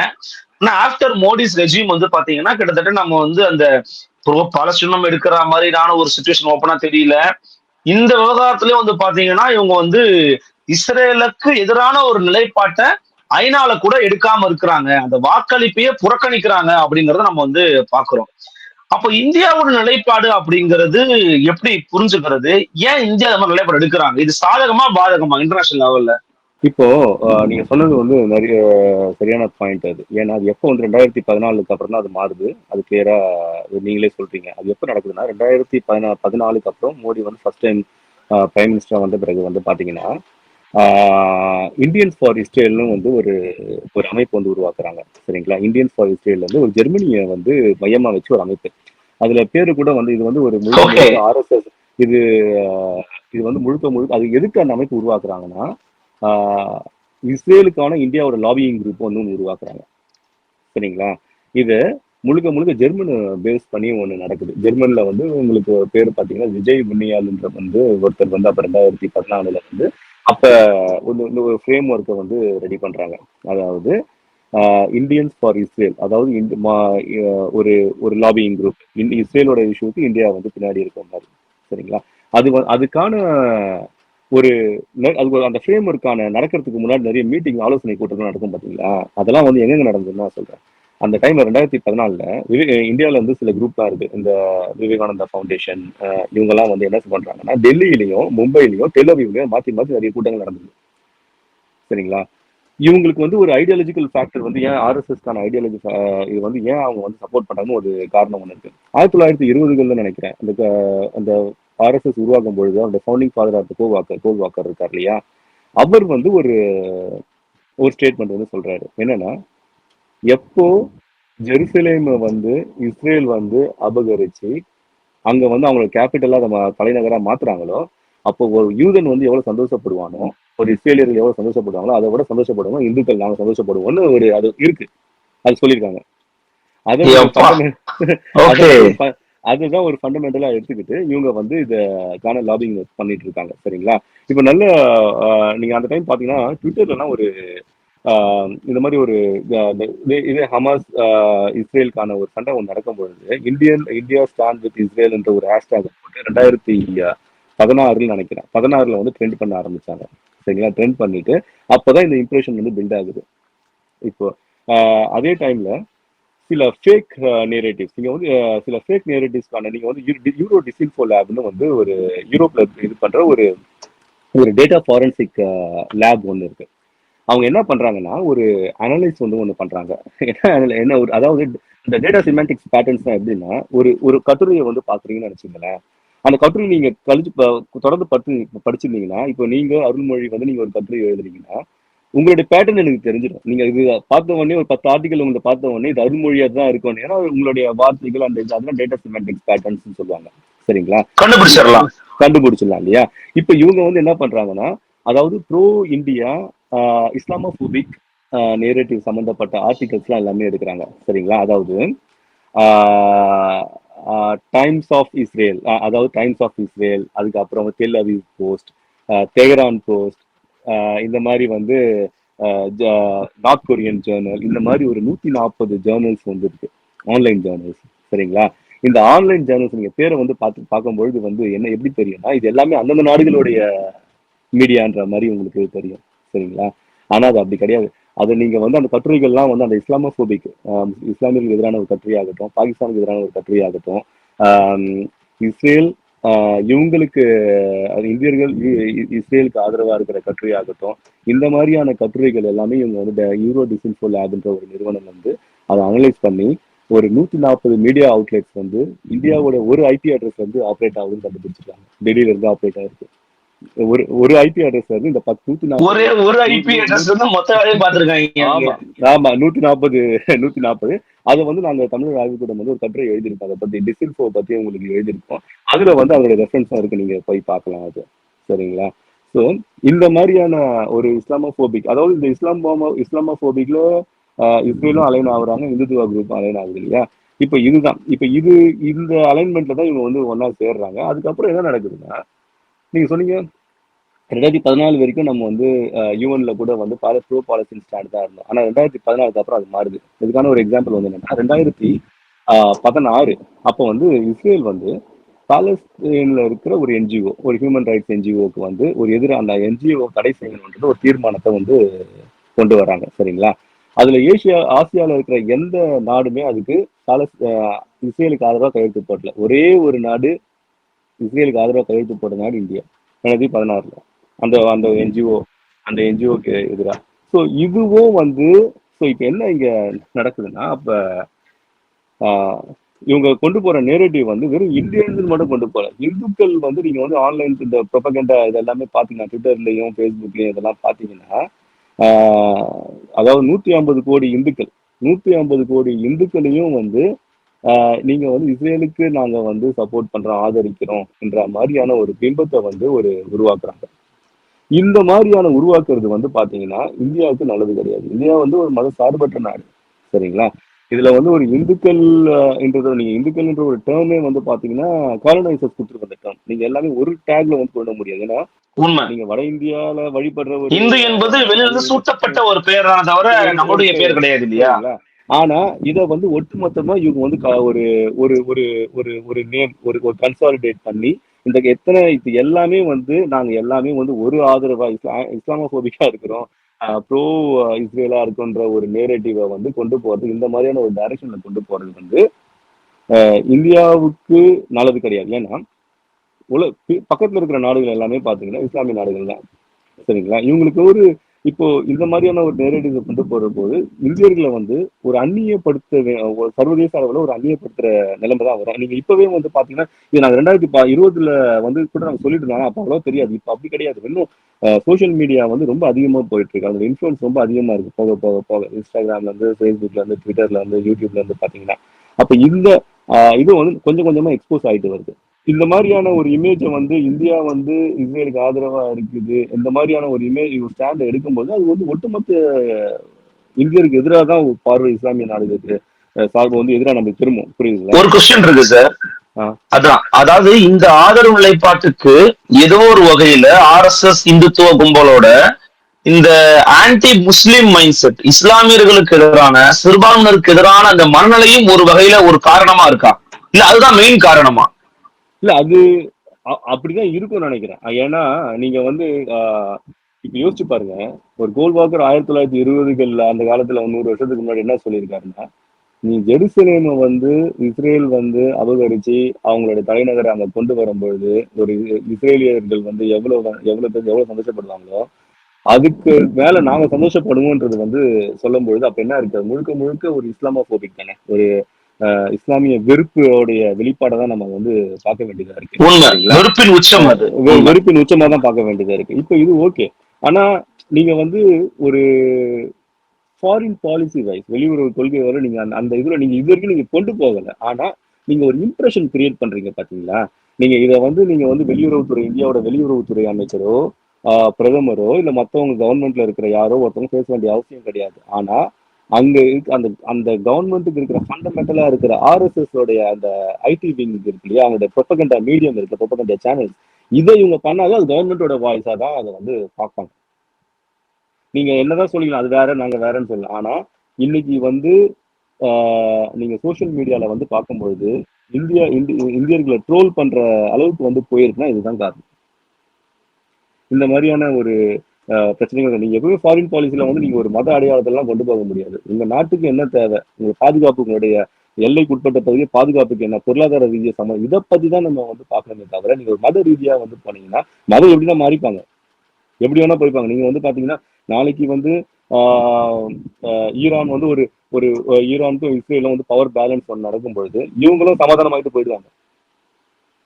ஆனா ஆஃப்டர் மோடிஸ் ரெஜிம் வந்து பாத்தீங்கன்னா கிட்டத்தட்ட நம்ம வந்து அந்த ப்ரோ பாலஸ்தீனம் எடுக்கிற மாதிரியான ஒரு சுச்சுவேஷன் ஓப்பனா தெரியல. இந்த விவகாரத்திலயும் வந்து பாத்தீங்கன்னா இவங்க வந்து இஸ்ரேலுக்கு எதிரான ஒரு நிலைப்பாட்டை ஐநால கூட எடுக்காம இருக்கிறாங்க. அந்த வாக்களிப்பையே புறக்கணிக்கிறாங்க அப்படிங்கறத நம்ம வந்து பாக்குறோம். அப்போ இந்தியாவோட நிலைப்பாடு அப்படிங்கிறது எப்படி புரிஞ்சுக்கிறது? ஏன் இந்தியா அந்த மாதிரி நிலைப்பாடு எடுக்கிறாங்க? இது சாதகமா பாதகமா இன்டர்நேஷனல் லெவல்ல? இப்போ நீங்க சொன்னது வந்து நிறைய சரியான பாயிண்ட் அது. ஏன்னா அது எப்போ வந்து 2014க்கு அப்புறம் தான் அது மாறுது. அது கிளியரா நீங்களே சொல்றீங்க. அது எப்போ நடக்குதுன்னா 2014க்கு அப்புறம் மோடி வந்து ஃபர்ஸ்ட் டைம் பிரைம் மினிஸ்டரா வந்த பிறகு வந்து பாத்தீங்கன்னா இந்தியன்ஸ் ஃபார் இஸ்ரேல்னு வந்து ஒரு ஒரு அமைப்பு வந்து உருவாக்குறாங்க. சரிங்களா? இந்தியன்ஸ் ஃபார் இஸ்ரேல் வந்து ஒரு ஜெர்மனியை வந்து மையமா வச்சு ஒரு அமைப்பு. அதுல பேரு கூட வந்து இது வந்து ஒரு முழுக்க ஆர்எஸ்எஸ். இது இது வந்து முழுக்க அது எதுக்கு அந்த அமைப்பு உருவாக்குறாங்கன்னா இஸ்ரேலுக்கான இந்தியாவோட லாபியிங் குரூப் வந்து ஒன்று உருவாக்குறாங்க. சரிங்களா? இது முழுக்க ஜெர்மன் பேஸ் பண்ணி ஒன்று நடக்குது. ஜெர்மன்ல வந்து உங்களுக்கு பேர் பார்த்தீங்கன்னா விஜய் புன்னியால்ன்ற வந்து ஒருத்தர் வந்து அப்போ 2014 வந்து அப்ப ஒரு ஃப்ரேம் ஒர்க்கை வந்து ரெடி பண்றாங்க. அதாவது இந்தியன்ஸ் ஃபார் இஸ்ரேல், அதாவது ஒரு ஒரு லாபியிங் குரூப் இஸ்ரேலோட இஷ்யூக்கு இந்தியா வந்து பின்னாடி இருக்கிற மாதிரி. சரிங்களா? அதுக்கான ஒரு அந்த ஃப்ரேம் ஒர்க்கான நடக்கிறதுக்கு முன்னாடி நிறைய மீட்டிங் ஆலோசனை கூட்டங்கள் நடக்கும் பார்த்தீங்களா? அதெல்லாம் வந்து எங்கெங்க நடந்ததுன்னு நான் சொல்றேன். அந்த டைம்ல 2014 இந்தியாவில வந்து சில குரூப் தான் இருக்கு. இந்த விவேகானந்தா ஃபவுண்டேஷன் இவங்கெல்லாம் வந்து என்ன பண்றாங்கன்னா டெல்லியிலையும் மும்பையிலையும் டெல்அவீவ்லயும் மாத்தி நிறைய கூட்டங்கள் நடந்தது. சரிங்களா? இவங்களுக்கு வந்து ஒரு ஐடியாலஜிக்கல் ஃபேக்டர் வந்து ஏன் ஆர்எஸ்எஸ்க்கான ஐடியாலஜி இது வந்து ஏன் அவங்க வந்து சப்போர்ட் பண்றாங்கன்னு ஒரு காரணம் ஒன்று இருக்கு. 1920 நினைக்கிறேன் அந்த ஆர்எஸ்எஸ் உருவாக்கும் பொழுது அந்த founding father of Golwalkar இருக்கார் இல்லையா, அவர் வந்து ஒரு ஸ்டேட்மெண்ட் வந்து சொல்றாரு. என்னன்னா, எப்போ ஜெருசலேம் வந்து இஸ்ரேல் வந்து அபகரிச்சு அங்க வந்து அவங்களோட கேபிட்டலா தலைநகரா மாத்துறாங்களோ அப்போ ஒரு யூதன் வந்து எவ்வளவு சந்தோஷப்படுவானோ, ஒரு இஸ்ரேலியர்கள் எவ்வளவு சந்தோஷப்படுவாங்களோ அதை விட சந்தோஷப்படுவோம் இந்துக்கள் நாங்க சந்தோஷப்படுவோம்னு ஒரு அது இருக்கு. அது சொல்லியிருக்காங்க. அதுதான் ஒரு ஃபண்டமெண்டலா எடுத்துக்கிட்டு இவங்க வந்து இதுக்கான லாபிங் பண்ணிட்டு இருக்காங்க. சரிங்களா? இப்ப நல்ல நீங்க அந்த டைம் பாத்தீங்கன்னா ட்விட்டர்லாம் ஒரு இந்த மாதிரி ஒரு இது ஹமாஸ் இஸ்ரேலுக்கான ஒரு சண்டை ஒன்று நடக்கும் பொழுது இந்தியா ஸ்டாண்ட் வித் இஸ்ரேல் என்ற ஒரு ஹேஷ்டாக் போட்டு 2016 நினைக்கிறேன் 16 வந்து ட்ரெண்ட் பண்ண ஆரம்பிச்சாங்க. சரிங்களா? ட்ரெண்ட் பண்ணிட்டு அப்பதான் இந்த இம்ப்ரெஷன் வந்து பில்ட் ஆகுது. இப்போ அதே டைம்ல சில ஃபேக் நேரேட்டிவ்ஸ் நீங்க வந்து சில ஃபேக் நேரேட்டிவ்ஸ்க்கான நீங்க வந்து யூரோ டிசின்ஃபோ லேப்னு வந்து ஒரு யூரோப்ல இது பண்ற ஒரு டேட்டா ஃபாரன்சிக் லேப் ஒன்று இருக்கு. அவங்க என்ன பண்றாங்கன்னா ஒரு அனலைஸ் வந்து ஒன்று பண்றாங்க. என்ன ஒரு அதாவது இந்த டேட்டா சிமெண்டிக்ஸ் பேட்டர்ன்ஸ் எப்படின்னா ஒரு கட்டுரையை வந்து பாக்குறீங்கன்னு நினைச்சுங்களேன். அந்த கட்டுரை நீங்க தொடர்ந்து படிச்சிருந்தீங்கன்னா, இப்போ நீங்க அருள்மொழி வந்து நீங்க ஒரு கட்டுரை எழுதுறீங்கன்னா உங்களுடைய பேட்டர்ன் எனக்கு தெரிஞ்சிடும். நீங்க இது பார்த்த உடனே ஒரு 10 ஆர்டிகல் உங்களை பார்த்த உடனே இது அருள்மொழியா தான் இருக்கும். ஏன்னா உங்களுடைய வார்த்தைகள் அந்த அதெல்லாம் டேட்டா சிமெண்டிக்ஸ் பேட்டர்ன்ஸ் சொல்லுவாங்க. சரிங்களா? கண்டுபிடிச்சிடலாம் இல்லையா? இப்ப இவங்க வந்து என்ன பண்றாங்கன்னா, அதாவது ப்ரோ இந்தியா இஸ்லாமோபோபிக் நேரேட்டிவ் சம்பந்தப்பட்ட ஆர்டிகல்ஸ்லாம் எல்லாமே எடுக்கிறாங்க. சரிங்களா? அதாவது டைம்ஸ் ஆஃப் இஸ்ரேல், அதாவது டைம்ஸ் ஆஃப் இஸ்ரேல், அதுக்கப்புறம் Tel Aviv post, Tehran post, இந்த மாதிரி வந்து நார்த் கொரியன் ஜேர்னல், இந்த மாதிரி ஒரு 140 ஜேர்னல்ஸ் வந்து இருக்கு, ஆன்லைன் ஜேர்னல்ஸ். சரிங்களா? இந்த ஆன்லைன் ஜேர்னல்ஸ் நீங்க பேரை வந்து பார்க்கும்பொழுது வந்து என்ன எப்படி தெரியும்னா இது எல்லாமே அந்தந்த நாடுகளுடைய மீடியான்ற மாதிரி உங்களுக்கு தெரியும். சரிங்களா? ஆனா அது அப்படி கிடையாது. அது நீங்க வந்து அந்த கட்டுரைகள்லாம் வந்து அந்த இஸ்லாமோபோபிக் இஸ்லாமியர்களுக்கு எதிரான ஒரு கட்டுரையாகட்டும், பாகிஸ்தானுக்கு எதிரான ஒரு கட்டுரையாகட்டும், இஸ்ரேல் இவங்களுக்கு இந்தியர்கள் இஸ்ரேலுக்கு ஆதரவா இருக்கிற கட்டுரையாகட்டும், இந்த மாதிரியான கட்டுரைகள் எல்லாமே இவங்க வந்து யூரோ டிசின்ஃபோ லேப்ன்ற ஒரு நிறுவனம் வந்து அதை அனலைஸ் பண்ணி ஒரு 140 மீடியா அவுட்லெட்ஸ் வந்து இந்தியாவோட ஒரு ஐபி அட்ரஸ் வந்து ஆப்ரேட் ஆகுதுன்னு கண்டுபிடிச்சிருக்காங்க. டெல்லியில இருந்து ஆப்ரேட் ஆயிருக்கு. ஒரு ஒரு ஐபி அட்ரஸ் வந்து இந்த 140 அதை வந்து நாங்க தமிழர் ஆய்வுக்கூடம் வந்து ஒரு கட்டுரை எழுதியிருக்கோம். அதை பத்தி டிசின்ஃபோ பத்தி உங்களுக்கு எழுதியிருக்கோம். அதுல வந்து அதோட ரெஃபரன்ஸா இருக்கு, நீங்க போய் பார்க்கலாம் அது. சரிங்களா? ஸோ இந்த மாதிரியான ஒரு இஸ்லாமோபோபிக், அதாவது இந்த இஸ்லாமோபோபிக்ல இஸ்ரேலும் அலைன் ஆகுறாங்க, இந்துத்துவா குரூப் அலைன் ஆகுது இல்லையா? இப்ப இந்த அலைன்மெண்ட்ல தான் இவங்க வந்து ஒன்னா சேர்றாங்க. அதுக்கப்புறம் என்ன நடக்குதுன்னா, நீங்க சொன்னீங்க 2014 வரைக்கும் நம்ம வந்து யூஎன்ல கூட வந்து ப்ரோ பாலஸ்தீன் ஸ்டாண்ட் தான் இருந்தோம். ஆனா 2014 அப்புறம் அது மாறுது. இதுக்கான ஒரு எக்ஸாம்பிள் வந்து என்னன்னா, 2016 அப்போ வந்து இஸ்ரேல் வந்து பாலஸ்தீன்ல இருக்கிற ஒரு என்ஜிஓ, ஒரு ஹியூமன் ரைட்ஸ் என்ஜிஓக்கு வந்து ஒரு அந்த என்ஜிஓ தடை செய்யணும்ன்றது ஒரு தீர்மானத்தை வந்து கொண்டு வராங்க. சரிங்களா? அதுல ஆசியால இருக்கிற எந்த நாடுமே அதுக்கு இஸ்ரேலுக்கு ஆதரவா கையெழுத்து போடல. ஒரே ஒரு நாடு இஸ்ரேலுக்கு ஆதரவா கையெழுத்து போட்ட நாடு இந்தியா, 2016 அந்த என்ஜிஓக்கு எதிராக. ஸோ இதுவும் வந்து இப்ப என்ன இங்க நடக்குதுன்னா, அப்ப இவங்க கொண்டு போற நேரடிவ் வந்து வெறும் இந்தியன்ஸ் மட்டும் கொண்டு போற, இந்துக்கள் வந்து நீங்க வந்து ஆன்லைன் இந்த ப்ரொபகண்டா இதெல்லாமே பாத்தீங்கன்னா, ட்விட்டர்லயும் ஃபேஸ்புக்லயும் இதெல்லாம் பாத்தீங்கன்னா, அதாவது 150 கோடி இந்துக்களையும் வந்து நீங்க வந்து இஸ்ரேலுக்கு நாங்க வந்து சப்போர்ட் பண்றோம், ஆதரிக்கிறோம் என்ற மாதிரியான ஒரு பிம்பத்தை வந்து உருவாக்குறாங்க. இந்த மாதிரியான உருவாக்குறது வந்து பாத்தீங்கன்னா இந்தியாவுக்கு நல்லது கிடையாது. இந்தியா வந்து ஒரு மத சார்பற்ற நாடு. சரிங்களா? இதுல வந்து ஒரு இந்துக்கள் நீங்க இந்துக்கள் என்ற ஒரு டேர்மே வந்து பாத்தீங்கன்னா காலனைசர்ஸ் கொடுத்துருக்க அந்த டேர்ம். நீங்க எல்லாமே ஒரு டேக்ல வந்து கொள்ள முடியாது. ஏன்னா நீங்க வட இந்தியால வழிபடுற ஒரு இந்து என்பது வெளியிலிருந்து சூட்டப்பட்ட ஒரு பெயரான தவிர நம்முடைய பெயர் கிடையாது இல்லையா? ஆனா இத வந்து ஒட்டுமொத்தமா இவங்க வந்து ஒரு ஒரு ஒரு ஒரு ஒரு நேம் ஒரு கன்சாலிடேட் பண்ணி இந்த இது எல்லாமே வந்து நாங்க எல்லாமே வந்து ஒரு ஆதரவா இஸ்லாமோபோபிக்கா இருக்கிறோம், ப்ரோ இஸ்ரேலா இருக்குன்ற ஒரு நேரேட்டிவை வந்து கொண்டு போறது, இந்த மாதிரியான ஒரு டைரக்ஷன்ல கொண்டு போறது வந்து இந்தியாவுக்கு நல்லது கிடையாது. ஏன்னா பக்கத்துல இருக்கிற நாடுகள் எல்லாமே பாத்தீங்கன்னா இஸ்லாமிய நாடுகள் தான். சரிங்களா? இவங்களுக்கு ஒரு இப்போ இந்த மாதிரியான ஒரு நேரடிவை கொண்டு போற போது இந்தியர்களை வந்து ஒரு சர்வதேச அளவுல ஒரு அந்நியப்படுத்துற நிலைமை தான் வரும். நீங்க இப்பவே வந்து பாத்தீங்கன்னா, இது நாங்க 2020 வந்து கூட நாங்க சொல்லிட்டு இருந்தாங்க, அப்ப அவ்வளவு தெரியாது. இப்ப அப்படி கிடையாது. இன்னும் சோசியல் மீடியா வந்து ரொம்ப அதிகமா போயிட்டு இருக்கு, அதோட இன்ஃபுளுன்ஸ் ரொம்ப அதிகமா இருக்கு. போக போக போக இன்ஸ்டாகிராம்ல இருந்து, ஃபேஸ்புக்ல இருந்து, ட்விட்டர்ல இருந்து, யூடியூப்ல இருந்து பாத்தீங்கன்னா, அப்ப இந்த இது வந்து கொஞ்சம் கொஞ்சமா எக்ஸ்போஸ் ஆயிட்டு வருது. இந்த மாதிரியான ஒரு இமேஜை வந்து இந்தியா வந்து இஸ்ரேலுக்கு ஆதரவா இருக்குது, இந்த மாதிரியான ஒரு ஸ்டாண்ட் எடுக்கும்போது அது வந்து ஒட்டுமொத்த இந்தியருக்கு எதிராக தான் பார்வை இஸ்லாமிய நாடுகளுக்கு சார்பு வந்து எதிராக நம்ம திரும்பும். புரியுதுங்களா? ஒரு கொஸ்டின் இருக்கு சார். அதான், அதாவது இந்த ஆதரவு நிலைப்பாட்டுக்கு ஏதோ ஒரு வகையில RSS இந்துத்துவ கும்பலோட இந்த ஆன்டி முஸ்லிம் மைண்ட் செட், இஸ்லாமியர்களுக்கு எதிரான, சிறுபான்மையினருக்கு எதிரான அந்த மனநிலையும் ஒரு வகையில ஒரு காரணமா இருக்கா, இல்ல அதுதான் மெயின் காரணமா? இல்ல அது அப்படிதான் இருக்கும்னு நினைக்கிறேன். ஏன்னா நீங்க வந்து இப்ப யோசிச்சு பாருங்க, ஒரு கோல்வாக்கர் 1920 அந்த காலத்துல 100 வருஷத்துக்கு முன்னாடி என்ன சொல்லியிருக்காருன்னா, நீ ஜெருசலேமை வந்து இஸ்ரேல் வந்து அபகரிச்சு அவங்களோட தலைநகரை அங்க கொண்டு வரும்பொழுது ஒரு இஸ்ரேலியர்கள் வந்து எவ்வளவு சந்தோஷப்படுவாங்களோ அதுக்கு மேல நாங்க சந்தோஷப்படுவோன்றது வந்து சொல்லும் பொழுது அப்ப என்ன இருக்கு, முழுக்க முழுக்க ஒரு இஸ்லாமோபோபிக் தானே, ஒரு இஸ்லாமிய வெறுப்போடைய வெளிப்பாடை தான் நம்ம வந்து பார்க்க வேண்டியதா இருக்கு. வெறுப்பின் உச்சம், அது வெறுப்பின் உச்சமா தான் பார்க்க வேண்டியதா இருக்கு. இப்ப இது ஓகே. ஆனா நீங்க வந்து ஒரு ஃபாரின் பாலிசி வைஸ், வெளியுறவு கொள்கை வரை நீங்க அந்த இதுல நீங்க இது வரைக்கும் நீங்க கொண்டு போகல. ஆனா நீங்க ஒரு இம்ப்ரெஷன் கிரியேட் பண்றீங்க பாத்தீங்களா? நீங்க இதை வந்து நீங்க வந்து வெளியுறவுத்துறை, இந்தியாவோட வெளியுறவுத்துறை அமைச்சரோ பிரதமரோ இல்ல மத்தவங்க கவர்மெண்ட்ல இருக்கிற யாரோ ஒருத்தவங்க பேச வேண்டிய அவசியம் கிடையாது. ஆனா அங்க இருக்க அந்த அந்த கவர்மெண்ட்டுக்கு இருக்கிற ஃபண்டமெண்டலா இருக்கிற RSS உடைய அந்த ஐடி விங் இருக்கு இல்லையா, அவங்களோட ப்ரொபகண்டா மீடியம் இருக்கு, ப்ரொபகண்டா சேனல்ஸ், இதை இவங்க பண்ணாதான் அது கவர்மெண்டோட வாய்ஸா தான் அதை வந்து பார்ப்பாங்க. நீங்க என்னதான் சொல்லிக்கலாம், அது வேற நாங்க வேறன்னு சொல்லலாம். ஆனா இன்னைக்கு வந்து நீங்க சோசியல் மீடியால வந்து பார்க்கும்பொழுது இந்தியர்களை ட்ரோல் பண்ற அளவுக்கு வந்து போயிருக்குன்னா இதுதான் காரணம். இந்த மாதிரியான ஒரு பிரச்சனைகள் நீங்க எப்பவுமே ஃபாரின் பாலிசில வந்து நீங்க ஒரு மத அடையாளத்தெல்லாம் கொண்டு போக முடியாது. உங்க நாட்டுக்கு என்ன தேவை, உங்க பாதுகாப்பு, உங்களுடைய எல்லைக்குட்பட்ட பகுதியை பாதுகாப்புக்கு என்ன, பொருளாதார ரீதியா இதை பத்தி தான் நம்ம வந்து பார்க்கணுமே தவிர, நீங்க ஒரு மத ரீதியா வந்து போனீங்கன்னா மதம் எப்படின்னா மாறிப்பாங்க, எப்படி வேணா போய்ப்பாங்க. நீங்க வந்து பாத்தீங்கன்னா நாளைக்கு வந்து ஆஹ் ஈரான் வந்து ஒரு ஒரு ஈரானுக்கும் இஸ்ரேலும் வந்து பவர் பேலன்ஸ் ஒன்று நடக்கும் பொழுது இவங்களும் சமாதானமாயிட்டு போயிடுவாங்க.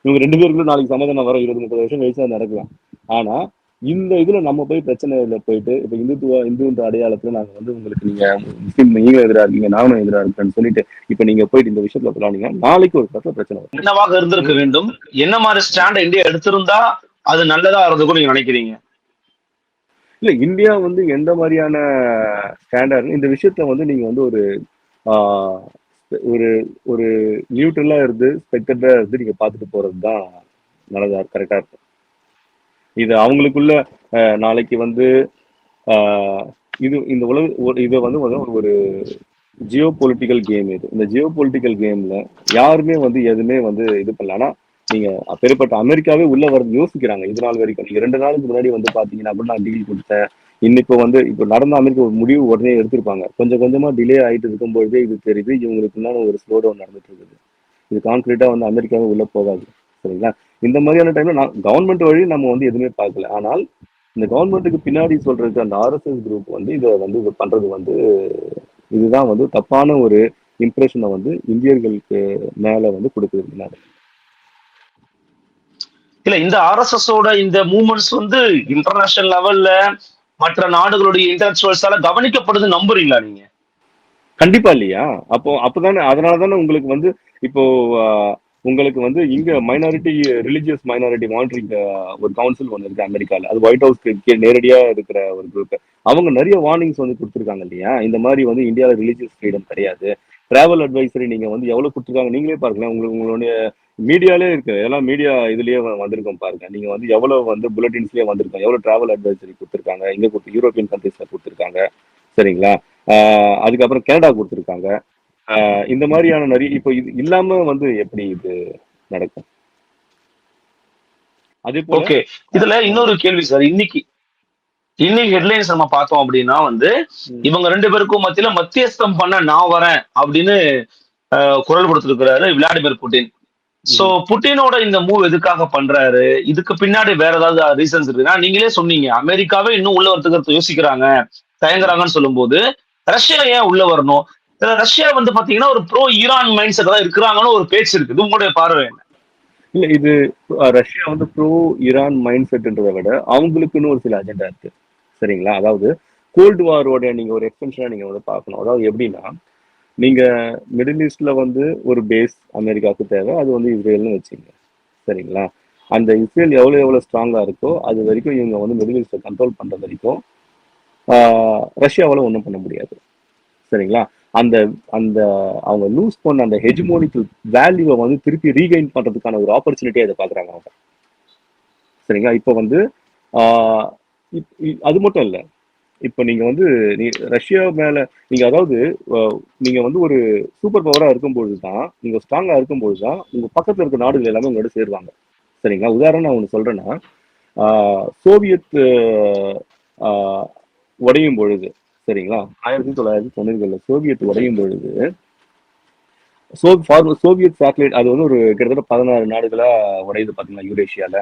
இவங்க 2 பேருக்குள்ள நாளைக்கு சமாதானம் வர 20-30 வருஷம் கழிச்சு அது நடக்கலாம். ஆனா இந்த இதுல நம்ம போய் பிரச்சனையில போயிட்டு இப்ப இந்துன்ற அடையாளத்துல நாங்க வந்து உங்களுக்கு நீங்க முஸ்லீம் நீங்களும் எதிரா இருக்கீங்க நானும் எதிரா இருக்கேன்னு சொல்லிட்டு இப்ப நீங்க போயிட்டு இந்த விஷயத்துல போறாங்க, நாளைக்கு ஒரு கட்டத்துல பிரச்சனை வரும். என்னவாக இருந்திருக்க வேண்டும், என்ன மாதிரி ஸ்டாண்ட் இந்தியா எடுத்திருந்தா அது நல்லதா இருந்ததுக்கும் நீங்க நினைக்கிறீங்க? இல்ல இந்தியா வந்து எந்த மாதிரியான ஸ்டாண்டர்ட் இந்த விஷயத்த வந்து நீங்க வந்து ஒரு ஆஹ் ஒரு ஒரு நியூட்ரலா இருந்து ஸ்பெக்டரா இருந்து நீங்க பார்த்துட்டு போறதுதான் நல்லதா கரெக்டா இருக்கும். இது அவங்களுக்குள்ள நாளைக்கு வந்து ஆஹ் இது இந்த உலக இதை வந்து ஒரு ஜியோ பொலிட்டிக்கல் கேம். இது இந்த ஜியோ பொலிட்டிக்கல் கேம்ல யாருமே வந்து எதுவுமே வந்து இது பண்ணல. ஆனா நீங்க அப்பேற்பட்ட அமெரிக்காவே உள்ள வரது யோசிக்கிறாங்க இது நாள் வரைக்கும். நீங்க 2 நாளுக்கு முன்னாடி வந்து பாத்தீங்கன்னா கூட நான் டீல் கொடுத்தேன், இன்னைக்கு வந்து இப்போ நடந்த அமெரிக்கா ஒரு முடிவு உடனே எடுத்திருப்பாங்க. கொஞ்சம் கொஞ்சமா டிலே ஆயிட்டு இருக்கும்போதே இது தெரியுது இவங்களுக்கு ஒரு ஸ்லோ டவுன் நடந்துட்டு இருக்குது. இது கான்கிரீட்டா வந்து அமெரிக்காவே உள்ள போகாது. சரிங்களா? இந்த மாதிரியான டைம்ல நான் கவர்மெண்ட் வழி நம்ம வந்து எதுவுமே பார்க்கல. ஆனால் இந்த கவர்மெண்ட்டுக்கு பின்னாடி சொல்றதுக்கு அந்த ஆர்எஸ்எஸ் குரூப் வந்து இதை வந்து இது பண்றது வந்து இதுதான் வந்து தப்பான ஒரு இம்ப்ரெஷனை வந்து இந்தியர்களுக்கு மேல வந்து கொடுக்குறது. இல்ல இந்த ஆர்எஸ்எஸ் ஓட இந்த மூவ்மெண்ட்ஸ் வந்து இன்டர்நேஷனல் லெவல்ல மற்ற நாடுகளுடைய இன்டலெக்சுவல்ஸால கவனிக்கப்படுது நம்புறீங்களா நீங்க? கண்டிப்பா இல்லையா? அப்பதானே அதனாலதானே உங்களுக்கு வந்து இப்போ உங்களுக்கு வந்து இங்க மைனாரிட்டி ரிலிஜியஸ் மைனாரிட்டி மானிட்டரிங் ஒரு கவுன்சில் ஒன்று இருக்கு அமெரிக்கால. அது ஒயிட் ஹவுஸ்க்கு நேரடியா இருக்கிற ஒரு குரூப். அவங்க நிறைய வார்னிங்ஸ் வந்து கொடுத்துருக்காங்க இல்லையா? இந்த மாதிரி வந்து இந்தியாவில் ரிலீஜியஸ் ஃப்ரீடம் கிடையாது. டிராவல் அட்வைசரி நீங்க வந்து எவ்வளவு கொடுத்துருக்காங்க நீங்களே பாருங்களேன். உங்களுடைய மீடியாலே இருக்கு, எல்லாம் மீடியா இதுலயே வந்திருக்கோம் பாருங்க. நீங்க வந்து எவ்வளவு வந்து புல்லட்டின்ஸ்லயே வந்திருக்கோம், எவ்வளவு டிராவல் அட்வைசரி கொடுத்துருக்காங்க, இங்க கொடுத்து யூரோப்பியன் கண்ட்ரீஸ்ல கொடுத்துருக்காங்க. சரிங்களா? அதுக்கப்புறம் கனடா கொடுத்துருக்காங்க. இந்த மாதிரியான நிறைய இப்போ இது இல்லாம வந்து எப்படி இது நடக்கும்? அதே போல ஓகே, இதுல இன்னொரு கேள்வி சார். இன்னைக்கு ஹெட்லைன்ஸ் நம்ம பார்த்தோம் அப்படின்னா வந்து இவங்க 2 பேருக்கும் மத்தியில மத்தியஸ்தம் பண்ண நான் வரேன் அப்படின்னு குரல் கொடுத்திருக்கிறாரு விளாடிமிர் புட்டின். சோ புட்டினோட இந்த மூவ் எதுக்காக பண்றாரு? இதுக்கு பின்னாடி வேற ஏதாவது ரீசன்ஸ் இருக்குன்னா நீங்களே சொன்னீங்க அமெரிக்காவே இன்னும் உள்ள வரதுக்கு யோசிக்கிறாங்க தயங்குறாங்கன்னு சொல்லும் போது ரஷ்யா ஏன் உள்ள வரணும்? ரஷ்யா வந்து பாத்தீங்கன்னா ஒரு ப்ரோ ஈரான் மைண்ட் செட் தான் இருக்கிறாங்கன்னு ஒரு பேச்சு இருக்குது. உங்களுடைய பார்வை என்ன? இல்ல இது ரஷ்யா வந்து ப்ரோ ஈரான் மைண்ட் செட்ன்றதை விட அவங்களுக்குன்னு ஒரு சில அஜெண்டா இருக்கு. சரிங்களா? அதாவது கோல்டு வாரோட நீங்க ஒரு எக்ஸ்டென்ஷனா நீங்க வந்து பார்க்கணும். அதாவது எப்படின்னா நீங்க மிடில் ஈஸ்ட்ல வந்து ஒரு பேஸ் அமெரிக்காவுக்கு தேவை, அது வந்து இஸ்ரேல்னு வச்சுங்க. சரிங்களா? அந்த இஸ்ரேல் எவ்வளவு ஸ்ட்ராங்கா இருக்கோ அது வரைக்கும் இவங்க வந்து மிடில் ஈஸ்டை கண்ட்ரோல் பண்ற வரைக்கும் ரஷ்யாவால ஒன்றும் பண்ண முடியாது. சரிங்களா? அந்த அந்த அவங்க லூஸ் பண்ண அந்த ஹெஜ்மோனிக்கல் வேல்யூவை வந்து திருப்பி ரீகைன் பண்றதுக்கான ஒரு ஆப்பர்ச்சுனிட்டியை அதை பாக்குறாங்க அவங்க. சரிங்களா? இப்போ வந்து அது மட்டும் இல்ல, இப்ப நீங்க வந்து ரஷ்யா மேல நீங்க அதாவது நீங்க வந்து ஒரு சூப்பர் பவரா இருக்கும்பொழுதுதான், நீங்க ஸ்ட்ராங்கா இருக்கும்பொழுதுதான் உங்க பக்கத்துல இருக்க நாடுகள் எல்லாமே உங்களோட சேருவாங்க. சரிங்களா? உதாரணம் நான் ஒண்ணு சொல்றேன்னா, சோவியத் உடையும் பொழுது, சரிங்களா, 1990களில் சோவியத் உடையும் பொழுது சோவியத் சேட்டலைட் அது வந்து ஒரு கிட்டத்தட்ட 16 நாடுகளா உடையுது பாத்தீங்கன்னா யூரேஷியால.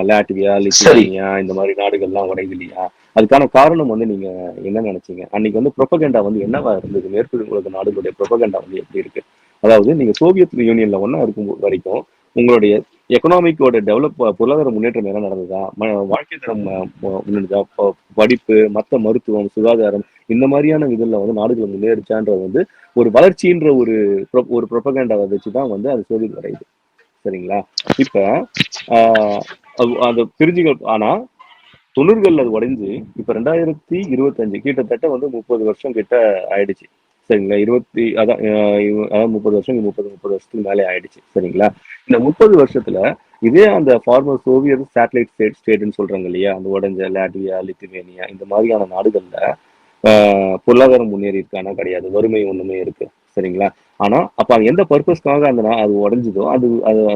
லாட்வியா, லித்துவேனியா இந்த மாதிரி நாடுகள்லாம் உடையுது இல்லையா? அதுக்கான காரணம் வந்து நீங்க என்ன நினைச்சீங்க? அன்னைக்கு வந்து ப்ரொபகண்டா வந்து என்னவா இருந்தது? மேற்கு உலக நாடுகளுடைய ப்ரொபகண்டா வந்து எப்படி இருக்கு? அதாவது நீங்க சோவியத் யூனியன்ல ஒன்னா இருக்கும் வரைக்கும் உங்களுடைய எக்கனாமிக்கோட பொருளாதார முன்னேற்றம் என்ன நடந்ததா? வாழ்க்கை தரம் முன்னேறதா? படிப்பு, மற்ற மருத்துவம், சுகாதாரம் இந்த மாதிரியான இதுல வந்து நாடுகள் முன்னேறிச்சான்றது வந்து ஒரு வளர்ச்சின்ற ஒரு ப்ரொபகண்டாவை வச்சுதான் வந்து அது சோவியத் வரையுது. சரிங்களா? இப்ப அந்த பிரிஞ்சுகள் ஆனா 90கள் அது உடைஞ்சு இப்ப 2025 கிட்டத்தட்ட வந்து 30 வருஷம் கிட்ட ஆயிடுச்சு. சரிங்களா? 30 வருஷம் 30 வருஷத்துக்கு மேலே ஆயிடுச்சு. சரிங்களா? இந்த 30 வருஷத்துல இதே அந்த ஃபார்மர் சோவியத் சேட்டலைட் ஸ்டேட்னு சொல்றாங்க இல்லையா, அந்த உடஞ்ச லாட்வியா, லித்துவேனியா இந்த மாதிரியான நாடுகள்ல பொருளாதாரம் முன்னேறி இருக்கானா? கிடையாது. வறுமை ஒண்ணுமே இருக்கு. சரிங்களா? ஆனா அப்ப அது எந்த பர்பஸ்க்காக அது உடைஞ்சதோ அது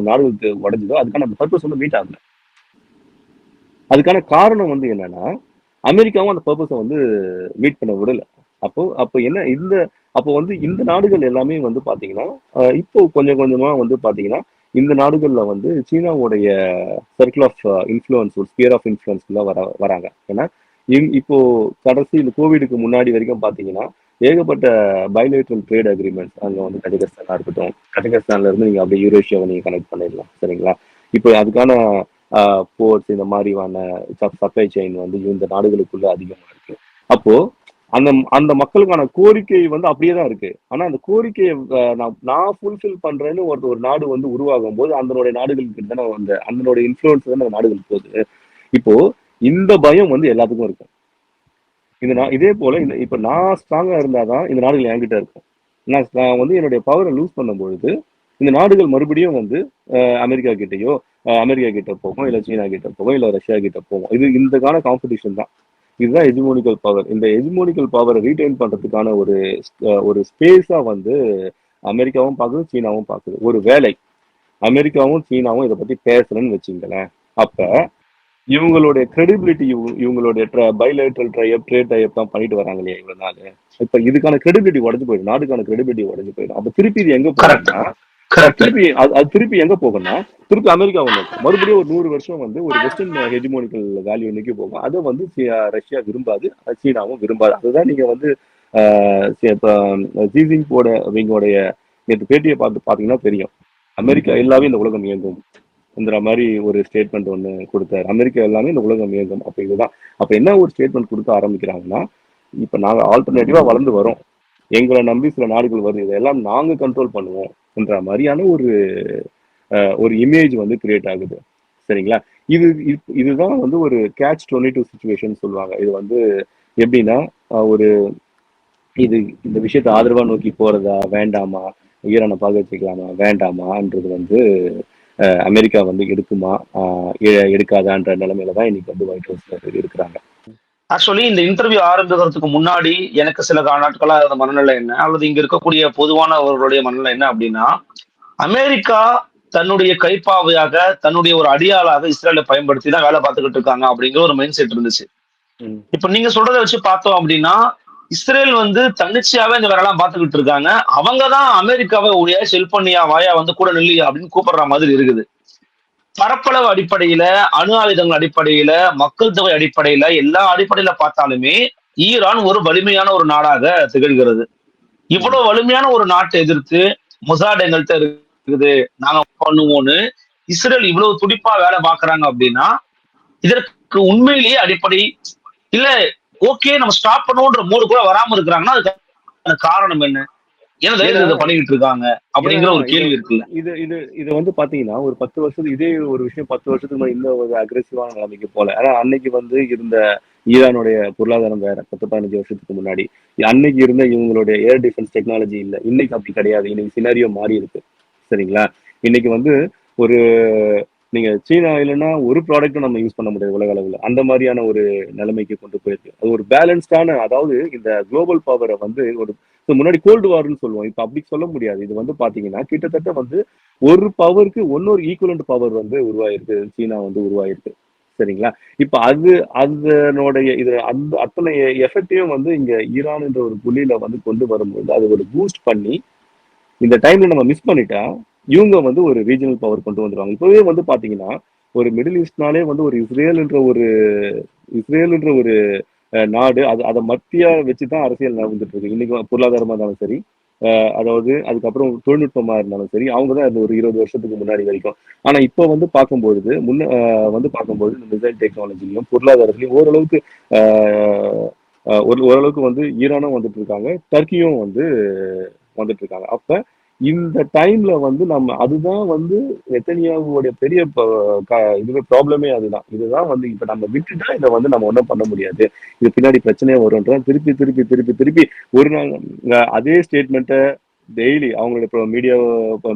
நாடுகளுக்கு உடைஞ்சதோ அதுக்கான அந்த பர்பஸ் வந்து மீட் ஆகல. அதுக்கான காரணம் வந்து என்னன்னா அமெரிக்காவும் அந்த பர்பஸை வந்து மீட் பண்ண விடல. அப்போ என்ன இந்த அப்போ வந்து இந்த நாடுகள் எல்லாமே வந்து பாத்தீங்கன்னா இப்போ கொஞ்சம் கொஞ்சமா வந்து பாத்தீங்கன்னா இந்த நாடுகள்ல வந்து சீனாவுடைய சர்க்கிள் ஆஃப் இன்ஃப்ளூயன்ஸ், ஒரு ஸ்பியர் ஆஃப் இன்ஃப்ளூயன்ஸ்ல வராங்க. ஏன்னா இப்போ கடைசி இந்த கோவிடுக்கு முன்னாடி வரைக்கும் பாத்தீங்கன்னா ஏகப்பட்ட பைலேட்ரல் ட்ரேட் அக்ரிமெண்ட்ஸ் அங்க வந்து கஜகஸ்தானா இருக்கட்டும், கஜகஸ்தான்ல இருந்து நீங்க அப்படியே யூரேஷியாவை நீங்க கனெக்ட் பண்ணிடலாம். சரிங்களா? இப்போ அதுக்கான போர்ட்ஸ் இந்த மாதிரியான சப்ளை செயின் வந்து இந்த நாடுகளுக்குள்ள அதிகமா இருக்கு. அப்போ அந்த அந்த மக்களுக்கான கோரிக்கை வந்து அப்படியே தான் இருக்கு. ஆனா அந்த கோரிக்கையை நான் ஃபுல்ஃபில் பண்றேன்னு ஒரு நாடு வந்து உருவாகும் போது அதனுடைய நாடுகளுக்கு தானே அதனுடைய இன்ஃப்ளூயன்ஸ் தானே நாடுகளுக்கு போகுது. இப்போ இந்த பயம் வந்து எல்லாத்துக்கும் இருக்கும். இதே போல இப்ப நான் ஸ்ட்ராங்கா இருந்தாதான் இந்த நாடுகள் என்கிட்ட இருக்கும். நான் வந்து என்னுடைய பவரை லூஸ் பண்ணும்பொழுது இந்த நாடுகள் மறுபடியும் வந்து அமெரிக்கா கிட்டயோ அமெரிக்கா கிட்ட போகும், இல்ல சீனா கிட்ட போகும், இல்ல ரஷ்யா கிட்ட போகும். இதுக்கான காம்படிஷன் தான். இதுதான் எஜிமோனிக்கல் பவர். இந்த எஜிமோனிக்கல் பவரை ரீடைன் பண்றதுக்கான ஒரு ஸ்பேஸா வந்து அமெரிக்காவும் பார்க்குது, சீனாவும் பார்க்குது. ஒரு வேலை அமெரிக்காவும் சீனாவும் இதை பத்தி பேசலன்னு வச்சுங்களேன், அப்ப இவங்களுடைய கிரெடிபிலிட்டி, இவங்களுடைய பைலேட்ரல் ட்ரேட் டைப் தான் பண்ணிட்டு வராங்க இல்லையா இவ்வளவு நாள். இப்ப இதுக்கான கிரெடிபிலிட்டி உடஞ்சு போயிடும், நாடுக்கான கிரெடிபிலிட்டி உடஞ்சு போயிடும். அப்ப திருப்பி இது எங்க போகும்னா திருப்பி எங்க போகும்னா திருப்பி அமெரிக்கா வந்து மறுபடியும் ஒரு 100 வருஷம் வந்து ஒரு வெஸ்டர்ன் ஹெஜிமோனிக்கல் வேல்யூ நோக்கி போகும். அதை வந்து ரஷ்யா விரும்பாது, சீனாவும் விரும்பாது. அதுதான் நீங்க வந்து ஜிஜிங்கோட இவங்களுடைய நேற்று பேட்டியை பாத்தீங்கன்னா தெரியும். அமெரிக்கா எல்லாமே இந்த உலகம் இயங்கும் மாதிரி ஒரு ஸ்டேட்மெண்ட் ஒண்ணு கொடுத்தாரு. அமெரிக்கா எல்லாமே இந்த உலகம் இயங்கும். அப்ப இதுதான். அப்ப என்ன ஒரு ஸ்டேட்மெண்ட் கொடுக்க ஆரம்பிக்கிறாங்கன்னா, இப்ப நாங்க ஆல்டர்னேட்டிவா வளர்ந்து வரோம், எங்களை நம்பி சில நாடுகள் வருது, இதெல்லாம் நாங்க கண்ட்ரோல் பண்ணுவோம் என்ற மாதிரியான ஒரு இமேஜ் வந்து கிரியேட் ஆகுது. சரிங்களா? இதுதான் வந்து ஒரு கேட்ச் 22 சிச்சுவேஷன் சொல்லுவாங்க. இது வந்து எப்படின்னா ஒரு இந்த விஷயத்தை ஆதரவா நோக்கி போறதா வேண்டாமா, ஈரானை பாக வச்சுக்கலாமா வேண்டாமான்றது வந்து அமெரிக்கா வந்து எடுக்குமா எடுக்காதான்ற நிலைமையில தான் இன்னைக்கு வந்து ஒயிட் ஹவுஸ்ல இருக்கிறாங்க. ஆக்சுவலி இந்த இன்டர்வியூ ஆரம்பிக்கிறதுக்கு முன்னாடி எனக்கு சில நாட்களா இருந்த மனநிலை என்ன, அல்லது இங்க இருக்கக்கூடிய பொதுவானவர்களுடைய மனநிலை என்ன அப்படின்னா, அமெரிக்கா தன்னுடைய கைப்பாவையாக, தன்னுடைய ஒரு அடியாளாக இஸ்ரேலை பயன்படுத்தி தான் வேலை பார்த்துக்கிட்டு இருக்காங்க அப்படிங்கிற ஒரு மைண்ட் செட் இருந்துச்சு. இப்ப நீங்க சொல்றதை வச்சு பார்த்தோம் அப்படின்னா, இஸ்ரேல் வந்து தன்னிச்சையாவே இந்த வேலை எல்லாம் பார்த்துக்கிட்டு இருக்காங்க. அவங்கதான் அமெரிக்காவை உடைய செல்பண்ணியா வாயா வந்து கூட நில்லியா அப்படின்னு கூப்பிடுற மாதிரி இருக்குது. பரப்பளவு அடிப்படையில, அணு ஆயுதங்கள் அடிப்படையில, மக்கள் தொகை அடிப்படையில, எல்லா அடிப்படையில பார்த்தாலுமே ஈரான் ஒரு வலிமையான ஒரு நாடாக திகழ்கிறது. இவ்வளவு வலிமையான ஒரு நாட்டை எதிர்த்து மொசாட் எங்கள்கிட்ட இருக்குது, நாங்க பண்ணுவோம்னு இஸ்ரேல் இவ்வளவு துடிப்பா வேலை பார்க்கறாங்க அப்படின்னா, இதற்கு உண்மையிலேயே அடிப்படை இல்ல, ஓகே நம்ம ஸ்டாப் பண்ணுவோன்ற மூடு கூட வராம இருக்கிறாங்கன்னா அதுக்கு காரணம் என்ன? ஏன்னா பண்ணிக்கிட்டு இருக்காங்க அப்படிங்கிற ஒரு கேள்வி இருக்குல்ல. இது வந்து பாத்தீங்கன்னா ஒரு 10 வருஷத்துக்கு இதே ஒரு விஷயம் 10 வருஷத்துக்கு முன்னாடி இன்னும் ஒரு அக்ரெசிவான நிலைமைக்கு போல. ஆனா அன்னைக்கு வந்து இருந்த ஈரானுடைய பொருளாதாரம் வேற. 10-15 வருஷத்துக்கு முன்னாடி அன்னைக்கு இருந்த இவங்களுடைய ஏர் டிஃபென்ஸ் டெக்னாலஜி இல்ல. இன்னைக்கு அப்படி கிடையாது. இன்னைக்கு சினாரியோ மாறி இருக்கு. சரிங்களா? இன்னைக்கு வந்து ஒரு நீங்க சீனா இல்லைன்னா ஒரு ப்ராடக்ட்டும் நம்ம யூஸ் பண்ண முடியாது உலக அளவில். அந்த மாதிரியான ஒரு நிலைமைக்கு கொண்டு போயிருக்கு. அது ஒரு பேலன்ஸ்டான, அதாவது இந்த குளோபல் பவரை வந்து ஒரு முன்னாடி கோல்டு வார்னு சொல்லுவோம், இப்ப அப்படி சொல்ல முடியாது. இது வந்து பாத்தீங்கன்னா கிட்டத்தட்ட வந்து ஒரு பவருக்கு இன்னொரு ஈக்குவலண்ட் பவர் வந்து உருவாயிருக்கு, சீனா வந்து உருவாயிருக்கு. சரிங்களா? இப்ப அதனுடைய இது அத்தனை எஃபெக்டையும் வந்து இங்க ஈரான் என்ற ஒரு புள்ளியில வந்து கொண்டு வரும்போது அது ஒரு பூஸ்ட் பண்ணி இந்த டைம்ல நம்ம மிஸ் பண்ணிட்டா இவங்க வந்து ஒரு ரீஜனல் பவர் கொண்டு வந்துருவாங்க. இப்பவே வந்து பாத்தீங்கன்னா ஒரு மிடில் ஈஸ்ட்னாலே வந்து ஒரு இஸ்ரேல் என்ற ஒரு நாடு, அதை மத்தியா வச்சுதான் அரசியல் நடந்துட்டு இருக்கு. இன்னைக்கு பொருளாதாரமா இருந்தாலும் சரி, அதாவது அதுக்கப்புறம் தொழில்நுட்பமா இருந்தாலும் சரி, அவங்கதான் இந்த ஒரு 20 வருஷத்துக்கு முன்னாடி வரைக்கும். ஆனா இப்ப வந்து பார்க்கும்பொழுது இந்த மிசைல் டெக்னாலஜிலையும் பொருளாதாரத்திலையும் ஓரளவுக்கு ஓரளவுக்கு வந்து ஈரானும் வந்துட்டு இருக்காங்க, டர்க்கியும் வந்து வந்துட்டு இருக்காங்க. அப்ப இந்த டைம்ல வந்து நம்ம அதுதான் வந்து நெத்தனியாவுடைய பெரிய இதுவே ப்ராப்ளமே அதுதான். இதுதான் வந்து இப்ப நம்ம விட்டுட்டா இதை வந்து நம்ம ஒன்றும் பண்ண முடியாது, இது பின்னாடி பிரச்சனையே வரும்ன்ற திருப்பி திருப்பி திருப்பி திருப்பி ஒரு நாள் அதே ஸ்டேட்மெண்ட்டை டெய்லி அவங்களுடைய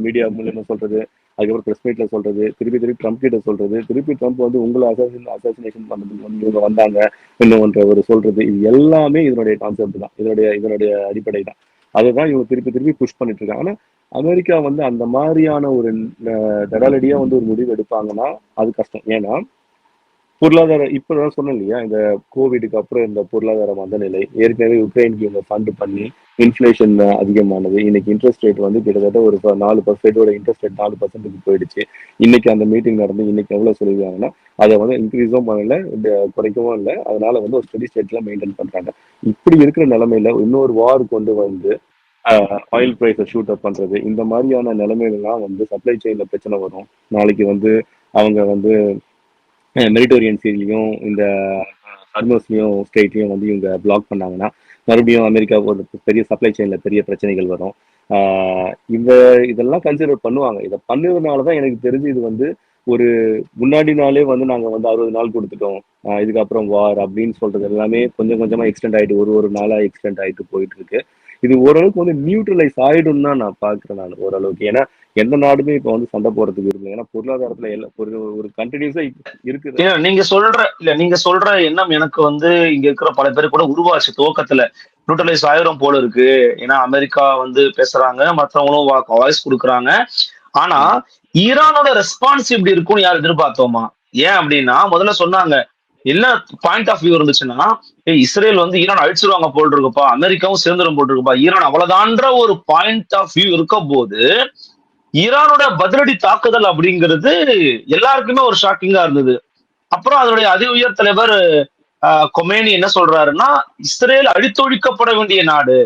மீடியா மூலியமா சொல்றது, அதுக்கப்புறம் பிரஸ் மீட்ல சொல்றது, திருப்பி ட்ரம்ப் கிட்ட சொல்றது, திருப்பி ட்ரம்ப் வந்து உங்களை அசாசினேஷன் பண்ணதுக்கு வந்து இவங்க வந்தாங்க இன்னொன்ற ஒரு சொல்றது, இது எல்லாமே இதனுடைய கான்செப்ட் தான், இதனுடைய அடிப்படை தான். அதுதான் இவங்க திருப்பி புஷ் பண்ணிட்டு இருக்காங்க. ஆனா அமெரிக்கா வந்து அந்த மாதிரியான ஒரு தடாலடியா வந்து ஒரு முடிவு எடுப்பாங்கன்னா அது கஷ்டம். ஏன்னா பொருளாதார இப்பதான் சொன்னேன் இல்லையா, இந்த கோவிடுக்கு அப்புறம் இந்த பொருளாதார மந்த நிலை, ஏற்கனவே உக்ரைனுக்கு இவங்க ஃபண்ட் பண்ணி இன்ஃப்ளேஷன் அதிகமானது. இன்னைக்கு இன்ட்ரெஸ்ட் ரேட் வந்து கிட்டத்தட்ட ஒரு 4% இன்ட்ரெஸ்ட் ரேட் 4%க்கு போயிடுச்சு. இன்னைக்கு அந்த மீட்டிங் நடந்து இன்னைக்கு எவ்வளவு சொல்லிருக்காங்கன்னா, அதை வந்து இன்க்ரீஸும் பண்ணல, குறைக்கவும் இல்லை. அதனால வந்து ஒரு ஸ்டெடி ஸ்டேட்ல மெயின்டைன் பண்றாங்க. இப்படி இருக்கிற நிலைமையில இன்னொரு வார் கொண்டு வந்து ஆயில் பிரைஸை ஷூட் அப் பண்றது, இந்த மாதிரியான நிலைமைகள்லாம் வந்து சப்ளை செயின்ல பிரச்சனை வரும். நாளைக்கு வந்து அவங்க வந்து மெடிட்டோரியன் சீலையும் இந்த ஹர்மோஸ்லயும் ஸ்ட்ரெயிட்லயும் வந்து இவங்க பிளாக் பண்ணாங்கன்னா மறுபடியும் அமெரிக்கா ஒரு பெரிய சப்ளை செயின்ல பெரிய பிரச்சனைகள் வரும். இந்த இதெல்லாம் கன்சிடர் பண்ணுவாங்க. இதை பண்ணதுனாலதான் எனக்கு தெரிஞ்சு இது வந்து ஒரு முன்னாடி நாளே வந்து நாங்க வந்து 60 நாள் கொடுத்துட்டோம், இதுக்கப்புறம் வார் அப்படின்னு சொல்றது எல்லாமே கொஞ்சம் கொஞ்சமா எக்ஸ்டெண்ட் ஆயிட்டு ஒரு ஒரு நாளா எக்ஸ்டெண்ட் ஆயிட்டு போயிட்டு இருக்கு. இது ஓரளவுக்கு வந்து நியூட்ரலைஸ் ஆயிடும் தான் நான் பாக்குறேன் நான் ஓரளவுக்கு. ஏன்னா எந்த நாடுமே இப்ப வந்து சண்டை போறதுக்கு விரும்பல. ஏன்னா பொருளாதாரத்துல எல்லாம் ஒரு ஒரு கண்டினியூஸா இருக்குது. நீங்க சொல்ற எண்ணம் எனக்கு வந்து இங்க இருக்கிற பல பேர் கூட உருவாச்சு துவக்கத்துல. நியூட்ரலைஸ் ஆயிரம் போல இருக்கு. ஏன்னா அமெரிக்கா வந்து பேசுறாங்க, மற்றவங்களும் வாய்ஸ் கொடுக்குறாங்க. ஆனா ம். ஈரானோட ரெஸ்பான்ஸ் இப்படி இருக்கும்னு யார் எதிர்பார்த்தோமா? ஏன் அப்படின்னா முதல்ல சொன்னாங்க என்ன பாயிண்ட் ஆஃப் வியூ இருந்துச்சுன்னா, இஸ்ரேல் வந்து ஈரான் அழிச்சிருவாங்க போல் இருக்குப்பா, அமெரிக்காவும் சேர்ந்துடும் போல் இருக்குப்பா, ஈரான் அவ்வளவுதான்ற ஒரு பாயிண்ட் ஆஃப் வியூ இருக்க போது ஈரானோட பதிலடி தாக்குதல் அப்படிங்கிறது எல்லாருக்குமே ஒரு ஷாக்கிங்கா இருந்தது. அப்புறம் அதனுடைய அதி உயர் தலைவர் கொமேனி என்ன சொல்றாருன்னா, இஸ்ரேல் அழித்தொழிக்கப்பட வேண்டிய நாடு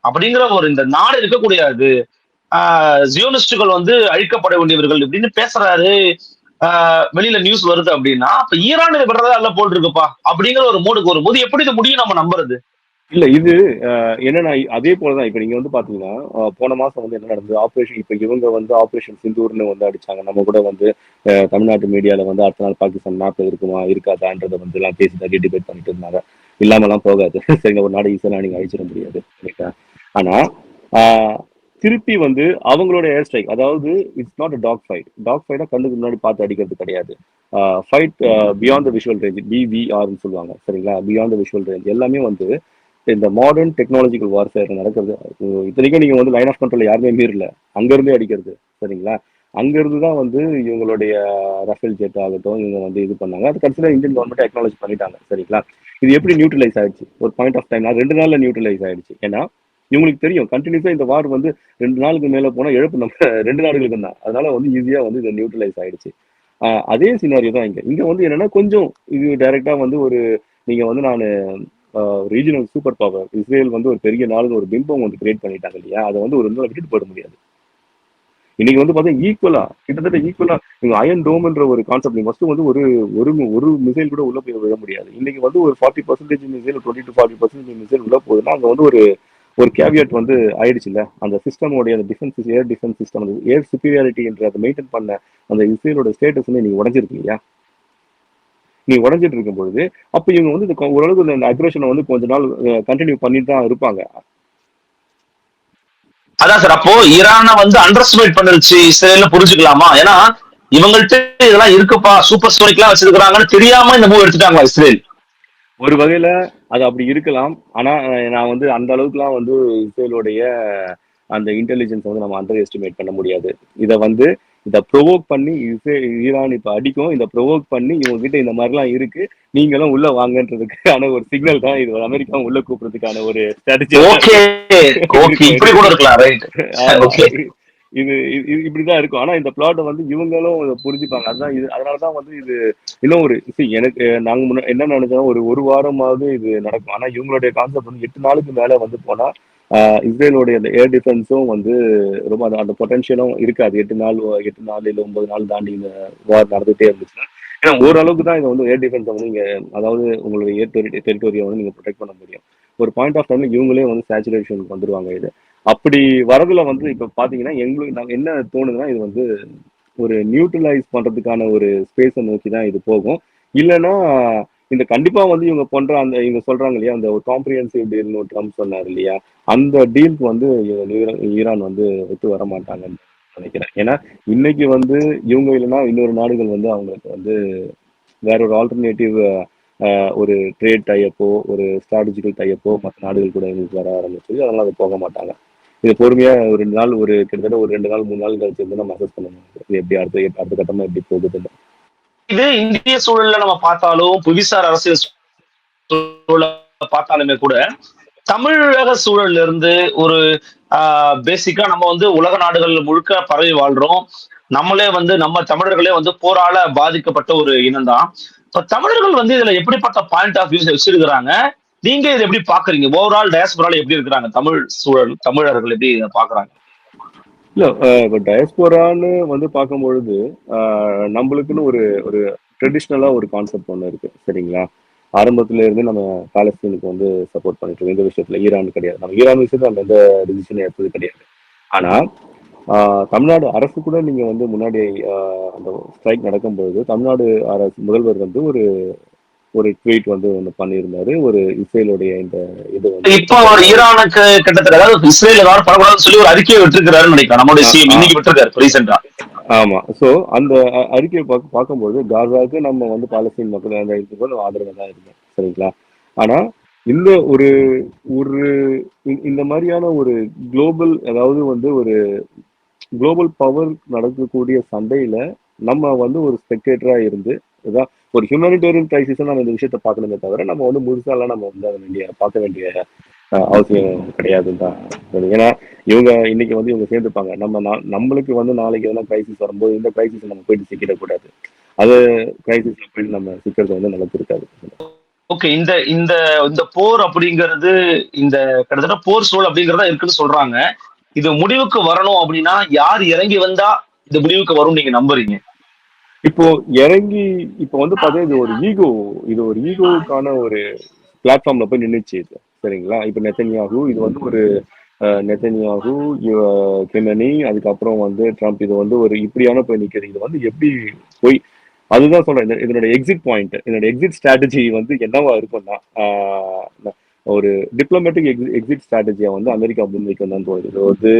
அப்படிங்கிற ஒரு இந்த நாடு இருக்கக்கூடாது, ஜியோனிஸ்டுகள் வந்து அழிக்கப்பட வேண்டியவர்கள் இப்படின்னு பேசுறாரு. வெளியில நியூஸ் வருது அப்படின்னா அப்ப ஈரான் விடுறதா இல்ல போல் இருக்குப்பா அப்படிங்கிற ஒரு மூடுக்கு வரும்போது எப்படி இது முடியும் நம்ம நம்புறது? இல்ல இது என்னன்னா அதே போலதான் இப்ப நீங்க வந்து பாத்தீங்கன்னா போன மாசம் வந்து என்ன நடந்தது, ஆபரேஷன் இப்ப இவங்க வந்து ஆபரேஷன் சிந்தூர்னு வந்து அடிச்சாங்க. நம்ம கூட வந்து தமிழ்நாட்டு மீடியால வந்து அடுத்த நாள் பாகிஸ்தான் மேப் இருக்குமா இருக்காதான்றதை வந்து எல்லாம் பேசி தள்ளி டிபேட் பண்ணிட்டு இருந்தாங்க. இல்லாமலாம் போகாது. சரிங்க, ஒரு நாடு ஈஸியா நீங்க அழிச்சிட முடியாது. சரிங்களா? ஆனா ஆஹ் திருப்பி வந்து அவங்களோட ஏர் ஸ்ட்ரைக், அதாவது it's not a dog fight. Dog ஃபைட்டா கண்ணுக்கு முன்னாடி பார்த்து அடிக்கிறது கிடையாது. Fight beyond the visual range, பிவிஆர்னு சொல்லுவாங்க. சரிங்களா? பியாண்ட் த விஷுவல் ரேஞ்ச் எல்லாமே வந்து இந்த மாடர்ன் டெக்னாலஜிக்கல் வார்ஃபேர் நடக்கிறது. இத்தனைக்கும் நீங்க வந்து லைன் ஆஃப் கண்ட்ரோல் யாருமே மீறல, அங்க இருந்தே அடிக்கிறது. சரிங்களா? அங்க இருந்து தான் வந்து இவங்களுடைய ரஃபேல் ஜெட் ஆகட்டும் இவங்க வந்து இது பண்ணாங்க. அது கடைசியில் இந்தியன் கவர்மெண்ட் அக்னாலஜ் பண்ணிட்டாங்க. சரிங்களா? இது எப்படி நியூட்ரலைஸ் ஆயிடுச்சு ஒரு பாயிண்ட் ஆஃப் டைம், 2 நாள்ல நியூட்ரலைஸ் ஆயிடுச்சு. ஏன்னா இவங்களுக்கு தெரியும் கண்டினியூஸா இந்த வார் வந்து 2 நாளுக்கு மேல போனா இழப்பு நம்ம 2 நாடுகளுக்கு தான். அதனால வந்து ஈஸியா வந்து இது நியூட்ரலைஸ் ஆயிடுச்சு. அதே சினாரியோ தான் இங்க. இங்க வந்து என்னன்னா கொஞ்சம் இது டைரக்டா வந்து ஒரு நீங்க வந்து நான் ரீஜனல் சூப்பர் பவர் இஸ்ரேல் வந்து ஒரு பெரிய நாடுன்னு ஒரு பிம்பம் வந்து கிரியேட் பண்ணிட்டாங்க இல்லையா, அதை வந்து ஒரு நாள் விட்டுட்டு போயிட முடியாது. இன்னைக்கு வந்து பாத்தீங்கன்னா ஈக்குவலா கிட்டத்தட்ட ஈக்குவலா நீங்க அயன் டோம்ன்ற ஒரு கான்செப்ட் நீங்க ஃபர்ஸ்ட் வந்து ஒரு ஒரு ஒரு மிசைல் கூட உள்ள போய் விட முடியாது. இன்னைக்கு வந்து ஒரு 40% மிசைல் 20 to 40% மிசைல் உள்ள போகுதுன்னா அங்க வந்து ஒரு ஒரு கேவியட் வந்து ஆயிடுச்சு இல்ல. அந்த சிஸ்டமோடைய அந்த டிஃபென்ஸ் ஏர் டிஃபென்ஸ் சிஸ்டம் ஏர் சுப்பீரியாரிட்டி அதை மெயின்டைன் பண்ண அந்த இஸ்ரேலோட ஸ்டேட்டஸ் வந்து நீங்க உடஞ்சிருக்கு இல்லையா. நீ உடஞ்சிட்டு இருக்கும் பொழுது அப்ப இவங்க வந்து ஓரளவுக்கு இந்த அக்ரேஷனை வந்து கொஞ்ச நாள் கண்டினியூ பண்ணிட்டு தான் இருப்பாங்க. அதான் சார், அப்போ ஈரானை வந்து அண்டர்ஸ்டிமேட் பண்ணிருச்சு இஸ்ரேல்னு புரிஞ்சுக்கலாமா? ஏன்னா இவங்கள்ட்ட இதெல்லாம் இருக்குப்பா, சூப்பர் சோனிக் எல்லாம் வச்சிருக்காங்கன்னு தெரியாம இந்த மூவ் எடுத்துட்டாங்களா இஸ்ரேல்? ஒரு வகையில அது அப்படி இருக்கலாம். ஆனா நான் வந்து அந்த அளவுக்குலாம் வந்து இஸ்ரேலுடைய அந்த இன்டெலிஜென்ஸ் வந்து நம்ம அண்டர் எஸ்டிமேட் பண்ண முடியாது. இதை ப்ரொவோக் பண்ணி ஈரான் இப்ப அடிக்கும். இதை ப்ரொவோக் பண்ணி இவங்க கிட்ட இந்த மாதிரிலாம் இருக்கு, நீங்களும் உள்ள வாங்கன்றதுக்கான ஒரு சிக்னல் தான் இது. அமெரிக்கா உள்ள கூப்பிடுறதுக்கான ஒரு ஸ்ட்ராட்டஜி ஓகே ஓகே, இப்படி கூட இருக்கலாம். ரைட். ஆமா, ஓகே. இப்படிதான் இருக்கும். ஆனா இந்த பிளாட்டை வந்து இவங்களும் புரிஞ்சுப்பாங்க. அதுதான் இது. அதனாலதான் வந்து இது இன்னும் ஒரு எனக்கு நாங்க என்ன நினைச்சோம், ஒரு வாரமாவது இது நடக்கும். ஆனா இவங்களுடைய கான்செப்ட் வந்து 8 நாளுக்கு மேல வந்து போனா இஸ்ரேலுடைய அந்த ஏர் டிஃபென்ஸும் வந்து ரொம்ப அந்த பொட்டன்ஷியலும் இருக்காது. 8 நாள் இல்ல 9 நாள் தாண்டி இந்த வார் நடந்துட்டே இருந்துச்சுன்னா. ஏன்னா ஓரளவுக்கு தான் இதை வந்து ஏர் டிஃபென்ஸை வந்து நீங்க அதாவது உங்களுடைய ஏர் டெரிட்டோரியை வந்து நீங்க ப்ரொடெக்ட் பண்ண முடியும். ஒரு பாயிண்ட் ஆஃப் டைம்ல இவங்களே வந்து சேச்சுரேஷனுக்கு வந்துருவாங்க. இது அப்படி வரதுல வந்து இப்ப பாத்தீங்கன்னா எங்களுக்கு நாங்க என்ன தோணுதுன்னா இது வந்து ஒரு நியூட்ரலைஸ் பண்றதுக்கான ஒரு ஸ்பேஸை நோக்கி தான் இது போகும். இல்லைன்னா இந்த கண்டிப்பா வந்து இவங்க பண்ற அந்த இவங்க சொல்றாங்க இல்லையா அந்த ஒரு காம்ப்ரிஹென்சிவ் டீல்னு ட்ரம்ப் சொன்னார் இல்லையா, அந்த டீலுக்கு வந்து ஈரான் வந்து ஒத்து வர மாட்டாங்கன்னு நினைக்கிறேன். ஏன்னா இன்னைக்கு வந்து இவங்க இல்லைன்னா இன்னொரு நாடுகள் வந்து அவங்களுக்கு வந்து வேற ஒரு ஆல்டர்னேட்டிவ் ஒரு ட்ரேட் டைப்போ ஒரு ஸ்ட்ராட்டஜிக்கல் டைப்போ மற்ற நாடுகள் கூட எங்களுக்கு வர ஆரம்பிச்சது. அதனால அது போக மாட்டாங்க. இது பொறுமையா ஒரு 2 நாள் கிட்டத்தட்ட ஒரு 2 நாள் 3 நாள் கழிச்சு வந்து நம்ம அசஸ் பண்ண முடியும் இது எப்படி அடுத்த கட்டமா எப்படி போகுதுன்னு. இது இந்திய சூழல்ல நம்ம பார்த்தாலும், புவிசார் அரசியல் சூழல பார்த்தாலுமே கூட, தமிழக சூழல்ல இருந்து ஒரு பேசிக்கா நம்ம வந்து உலக நாடுகள் முழுக்க பரவி வாழ்றோம். நம்மளே வந்து நம்ம தமிழர்களே வந்து போரால பாதிக்கப்பட்ட ஒரு இனம் தான். இப்ப தமிழர்கள் வந்து இதுல எப்படிப்பட்ட பாயிண்ட் ஆஃப் வியூ வச்சிருக்கிறாங்க? நீங்க இத எப்படி பார்க்குறீங்க? ஓவரால் டயஸ்போரால எப்படி இருக்கிறாங்க? தமிழ் சூழல், தமிழர்கள் எப்படி இத பார்க்குறாங்க? இல்ல இப்ப டயஸ்போரான்னு வந்து பார்க்கும்பொழுது நம்மளுக்குன்னு ஒரு ஒரு ட்ரெடிஷ்னலா ஒரு கான்செப்ட் ஒண்ணு இருக்கு. சரிங்களா? ஆரம்பத்துல இருந்து நம்ம பாலஸ்தீனுக்கு வந்து சப்போர்ட் பண்ணிட்டு இருக்கோம். இந்த விஷயத்துல ஈரான் கிடையாது. நம்ம ஈரான் விஷயத்துல நம்ம எந்த டிசிஷனும் எடுத்தது கிடையாது. ஆனா தமிழ்நாடு அரசு கூட நீங்க வந்து முன்னாடி அந்த ஸ்ட்ரைக் நடக்கும்பொழுது தமிழ்நாடு அரசு முதல்வர் வந்து ஒரு ஒரு ட்வீட் வந்து ஒண்ணு பண்ணியிருந்தாரு. ஒரு இஸ்ரேலுடைய இந்த இது வந்து இப்போ அவர் ஈரானுக்கு கிட்டத்தட்ட அதாவது இஸ்ரேல் ஏதாவது பண்ணக்கூடாதுன்னு சொல்லி ஒரு அறிக்கையை விட்டுருக்காருன்னு நினைக்கிறேன். நம்மளுடைய சிஎம் இன்னைக்கு விட்டுருக்காரு ரீசெண்டா. ஆமா. சோ அந்த அறிக்கையை பார்க்கும்போது காசாவுக்கு நம்ம வந்து பாலஸ்தீன் மக்கள் அந்த இதுக்கு ஆதரவு தான் இருக்கும். சரிங்களா? ஆனா இந்த ஒரு ஒரு இந்த மாதிரியான ஒரு குளோபல் அதாவது வந்து ஒரு குளோபல் பவர் நடக்கக்கூடிய சண்டையில நம்ம வந்து ஒரு ஸ்பெக்டேட்டரா இருந்து இதான் ஒரு ஹியூமனிடேரியன் கிரைசிஸ் நம்ம இந்த விஷயத்த பார்க்கணுமே தவிர நம்ம வந்து முழுசாலாம் நம்ம வந்து அதை பார்க்க வேண்டிய அவசியம் கிடையாதுன்னு தான். ஏன்னா இவங்க இன்னைக்கு வந்து இவங்க சேர்ந்துப்பாங்க. நம்மளுக்கு வந்து நாளைக்கு எதனா கிரைசிஸ் வரும்போது இந்த கிரைசிஸ் நம்ம போயிட்டு சிக்கிடக்கூடாது. அது கிரைசிஸ்ல போயிட்டு நம்ம சிக்கிறது வந்து நமக்கு இருக்காது. ஓகே. இந்த இந்த இந்த போர் அப்படிங்கிறது இந்த கிட்டத்தட்ட போர் சூழல் அப்படிங்கறதா இருக்குன்னு சொல்றாங்க. இது முடிவுக்கு வரணும் அப்படின்னா யார் இறங்கி வந்தா இந்த முடிவுக்கு வரும் நீங்க நம்புறீங்க? இப்போ இறங்கி இப்போ வந்து பார்த்தீங்கன்னா இது ஒரு ஈகோவுக்கான ஒரு பிளாட்ஃபார்ம்ல போய் நின்றுச்சு இது. சரிங்களா? இப்போ நெத்தன்யாகு இது வந்து ஒரு நெத்தன்யாகு கெமனி அதுக்கப்புறம் வந்து ட்ரம்ப் இது வந்து ஒரு இப்படியான போய் நிற்கிறது. இது வந்து எப்படி போய் அதுதான் சொல்றேன். இதனுடைய எக்ஸிட் பாயிண்ட் இதனுடைய எக்ஸிட் ஸ்ட்ராட்டஜி வந்து என்னவா இருக்கும்னா ஒரு டிப்ளமேட்டிக் எக்ஸிட் ஸ்ட்ராட்டஜியை வந்து அமெரிக்கா முன்வைக்கும் தான் தோணுது. இது வந்து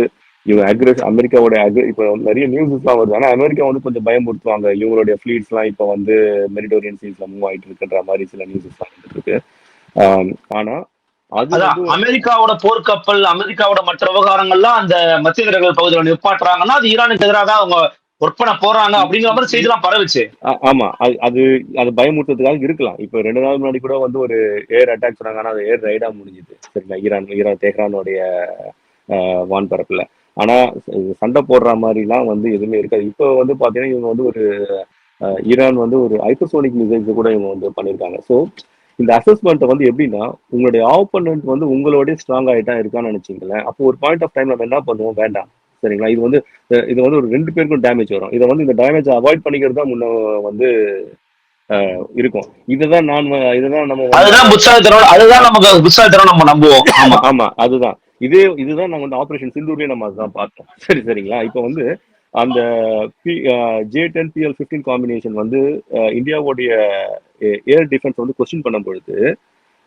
இவங்க அமெரிக்காவோட இப்போ நிறைய நியூஸஸ்லாம் வருது. ஆனா அமெரிக்கா வந்து கொஞ்சம் பயமுறுத்துவாங்க. இவங்களுடைய ஃபிளீட்ஸ்லாம் இப்போ வந்து மெரிடோரியன் சீஸ்ல மூவ் ஆயிட்டு இருக்குன்ற மாதிரி சில நியூஸஸ்லாம் வந்துட்டு இருக்கு. ஆனா அது அமெரிக்காவோட போர்க்கப்பல் அமெரிக்காவோட மற்ற விவகாரங்கள்லாம் அந்த மத்திய கிழக்கு பகுதியில் நிப்பாட்டுறாங்கன்னா அது ஈரானுக்கு எதிராக தான் அவங்க ஒர்க் பண்ண போறாங்க அப்படிங்கிற மாதிரி செய்திலாம் பரவுச்சு. ஆமா அது அது பயமுறுத்துறதுக்காக இருக்கலாம். இப்போ 2 நாள் முன்னாடி கூட வந்து ஒரு ஏர் அட்டாக் சொன்னாங்க. ஆனா அது ஏர் ரைடா முடிஞ்சுது. சரிங்களா? ஈரான் தெஹ்ரானுடைய வான்பரப்புல. ஆனா சண்டை போடுற மாதிரிலாம் வந்து எதுவுமே இருக்காது. இப்போ வந்து பாத்தீங்கன்னா இவங்க வந்து ஒரு ஈரான் வந்து ஒரு ஹைப்பர்சோனிக் மிசைல்ஸ் கூட இவங்க வந்து பண்ணியிருக்காங்க. ஸோ இந்த அசஸ்மெண்ட்டை வந்து எப்படின்னா உங்களுடைய ஆப்போனன்ட் வந்து உங்களோட ஸ்ட்ராங் ஆகிட்டா இருக்கான்னு நினைச்சிங்களேன். அப்போ ஒரு பாயிண்ட் ஆஃப் டைம் நம்ம என்ன பண்ணுவோம் வேண்டாம். சரிங்களா? இது வந்து ஒரு 2 பேருக்கும் டேமேஜ் வரும். இதை வந்து இந்த டேமேஜ் அவாய்ட் பண்ணிக்கிறது தான் முன்ன வந்து இருக்கும். இதுதான் நம்ம அதுதான் நமக்கு புத்தாலித்தனம் நம்ம நம்புவோம். ஆமா அதுதான் இதுதான் நம்ம வந்து ஆபரேஷன் சிந்தூர்லயே நம்ம அதுதான் பார்த்தோம். சரிங்களா? இப்போ வந்து அந்த J-10 PL-15 காம்பினேஷன் வந்து இந்தியாவுடைய ஏர் டிஃபென்ஸ் வந்து கொஸ்டின் பண்ணும் பொழுது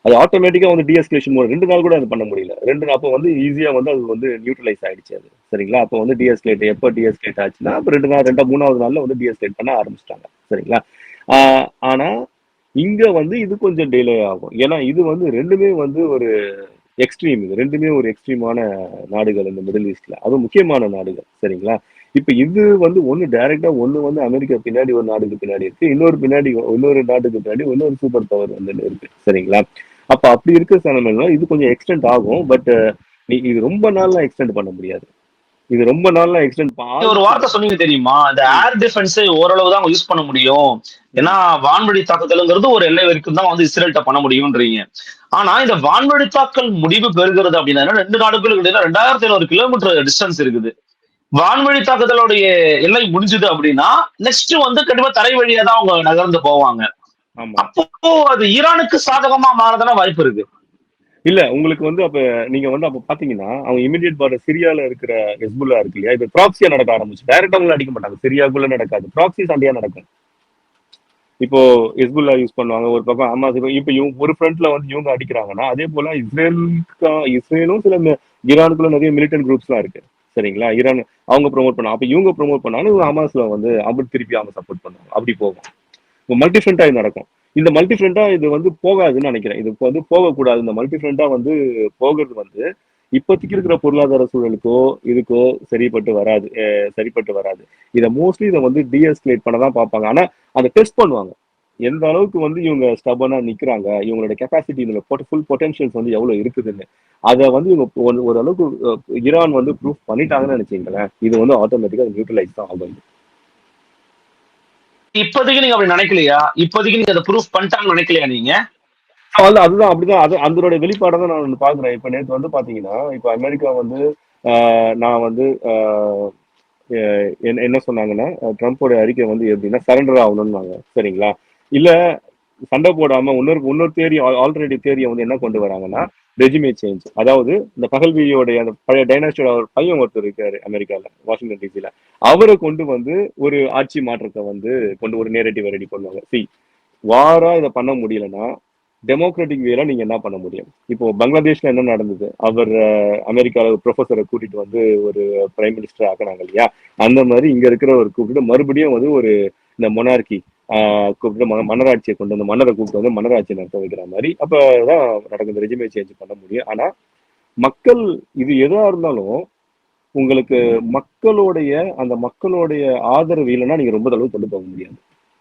அது ஆட்டோமேட்டிக்கா வந்து டிஎஸ்கலேஷன் மோட் 2 நாள் கூட அது பண்ண முடியல. 2 நாள் அப்போ வந்து ஈஸியா வந்து அது வந்து நியூட்ரலைஸ் ஆயிடுச்சு அது. சரிங்களா? அப்போ வந்து எப்போ டிஎஸ்கலேட் ஆச்சுன்னா அப்போ 3வது நாள்ல வந்து டிஎஸ்கலேட் பண்ண ஆரம்பிச்சிட்டாங்க. சரிங்களா? ஆனா இங்க வந்து இது கொஞ்சம் டிலே ஆகும். ஏன்னா இது வந்து ரெண்டுமே வந்து ஒரு எக்ஸ்ட்ரீம். இது ரெண்டுமே ஒரு எக்ஸ்ட்ரீமான நாடுகள் இந்த மிடில் ஈஸ்ட்ல. அதுவும் முக்கியமான நாடுகள். சரிங்களா? இப்ப இது வந்து ஒண்ணு டைரக்டா வந்து அமெரிக்கா பின்னாடி ஒரு நாடுக்கு பின்னாடி இருக்கு. இன்னொரு நாட்டுக்கு பின்னாடி இன்னொரு சூப்பர் பவர் வந்து இருக்கு. சரிங்களா? அப்ப அப்படி இருக்க நிலைமையில இது கொஞ்சம் எக்ஸ்டெண்ட் ஆகும். பட் இது ரொம்ப நாள்லாம் எக்ஸ்டெண்ட் பண்ண முடியாது. இது ரொம்ப நாள்லாம் எக்ஸ்டெண்ட் ஒரு வார்த்தை சொன்னீங்க தெரியுமா? இந்த ஏர் டிஃபென்ஸ் ஓரளவு தான் யூஸ் பண்ண முடியும். ஏன்னா வான்வழி தாக்குதல்ங்கிறது ஒரு எல்லை வரைக்கும் தான் வந்து இஸ்ரேல்கிட்ட பண்ண முடியும்ன்றீங்க. ஆனா இந்த வான்வழி தாக்கல் முடிவு பெறுகிறது அப்படின்னா 2 நாடுகளுக்கு இடையில 2700 கிலோமீட்டர் டிஸ்டன்ஸ் இருக்குது. வான்வழி தாக்குதலுடைய எல்லை முடிஞ்சது அப்படின்னா நெக்ஸ்ட் வந்து கண்டிப்பா தரை வழியா தான் அவங்க நகர்ந்து போவாங்க. அப்போ அது ஈரானுக்கு சாதகமா மாறதான வாய்ப்பு இருக்கு. இல்ல உங்களுக்கு வந்து நீங்க வந்து அப்ப பாத்தீங்கன்னா அவங்க இமிடியேட் பார்டர் சிரியால இருக்கிற ஹெஸ்புல்லா இருக்கு இல்லையா? இப்ப ப்ராக்சியா நடக்க ஆரம்பிச்சு. டைரக்டா அவங்களும் அடிக்க மாட்டாங்க. சிரியாக்குள்ள நடக்காது. ப்ராக்சி சண்டையா நடக்கும். இப்போ ஹெஸ்புல்லா யூஸ் பண்ணுவாங்க ஒரு பக்கம். ஆமா இப்ப இவங்க ஒரு ஃப்ரண்ட்ல வந்து இவங்க அடிக்கிறாங்கன்னா அதே போல இஸ்ரேலும் சில ஈரானுக்குள்ள நிறைய மிலிட்டன்ட் குரூப்ஸ் எல்லாம் இருக்கு. சரிங்களா? ஈரான் அவங்க ப்ரொமோட் பண்ணா அப்ப இவங்க ப்ரொமோட் பண்ணாலும் இவங்க ஹமாஸ்ல வந்து அப்படி திருப்பி அவங்க சப்போர்ட் பண்ணுவாங்க. அப்படி போகும். இப்போ மல்டி ஃப்ரண்டா இது நடக்கும். இந்த மல்டி ஃப்ரண்டா இது வந்து போகாதுன்னு நினைக்கிறேன். இது வந்து போகக்கூடாது. இந்த மல்டி ஃப்ரண்டா வந்து போகிறது வந்து இப்போதைக்கு இருக்கிற பொருளாதார சூழலுக்கோ இதுக்கோ சரிப்பட்டு வராது. இதை வந்து டீஎஸ்கலேட் பண்ண தான் பார்ப்பாங்க. ஆனா அதை டெஸ்ட் பண்ணுவாங்க. எந்த அளவுக்கு வந்து இவங்க ஸ்டபனா நிக்கிறாங்க, இவங்களோட கெப்பாசிட்டி, இவங்க ஃபுல் பொட்டன்ஷியல்ஸ் வந்து எவ்வளவு இருக்குதுன்னு அதை வந்து இவங்க ஓரளவுக்கு ஈரான் வந்து ப்ரூஃப் பண்ணிட்டாங்கன்னு நினைச்சீங்களேன், இது வந்து ஆட்டோமேட்டிக்கா நியூட்ரலைஸ் தான் ஆகும். இப்போதைக்கு நீங்க அப்படி நினைக்கலையா? இப்போதைக்கு நீங்க அதை ப்ரூஃப் பண்ணிட்டாங்கன்னு நினைக்கலையா நீங்க? அதுதான் அப்படிதான். அதோட வெளிப்பாடை தான் நான் பாக்குறேன். இப்ப நேற்று வந்து பாத்தீங்கன்னா, இப்ப அமெரிக்கா வந்து நான் வந்து என்ன சொன்னாங்கன்னா, ட்ரம்ப்போட அறிக்கை வந்து எப்படின்னா சரண்டர் ஆகணும்னாங்க. சரிங்களா? இல்ல சண்டை போடாம இன்னொரு தேரி, ஆல்டர்னேட்டிவ் தேரியை வந்து என்ன கொண்டு வராங்கன்னா, ரெஜிமே சேஞ்ச். அதாவது இந்த பகல்வியோடைய அந்த பழைய டைனாஸ்டியோட பையன் ஒருத்தர் இருக்காரு அமெரிக்கால, வாஷிங்டன் டிசில. அவரை கொண்டு வந்து ஒரு ஆட்சி மாற்றத்தை வந்து ஒரு நேரடிவ் ரெடி பண்ணுவாங்க. வாரா இதை பண்ண முடியலன்னா டெமோக்ராட்டிக் வேல நீங்க என்ன பண்ண முடியும்? இப்போ பங்களாதேஷ்ல என்ன நடந்தது? அவர் அமெரிக்கால ப்ரொஃபஸரை கூட்டிட்டு வந்து ஒரு பிரைம் மினிஸ்டர் ஆக்கினாங்க இல்லையா? அந்த மாதிரி இங்க இருக்கிறவர் கூப்பிட்டு மறுபடியும் வந்து ஒரு இந்த மொனார்கி கூப்பிட்டு மன்னராட்சியை கொண்டு வந்து மன்னரை கூப்பிட்டு வந்து மன்னராட்சியை நடத்த வைக்கிற மாதிரி அப்பதான் நடக்குது. ரெஜிமே சேஞ்ச் பண்ண முடியும். ஆனா மக்கள் இது எதா இருந்தாலும் உங்களுக்கு மக்களுடைய ஆதரவு இல்லைன்னா நீங்க ரொம்ப அளவு கொண்டு போக முடியாது.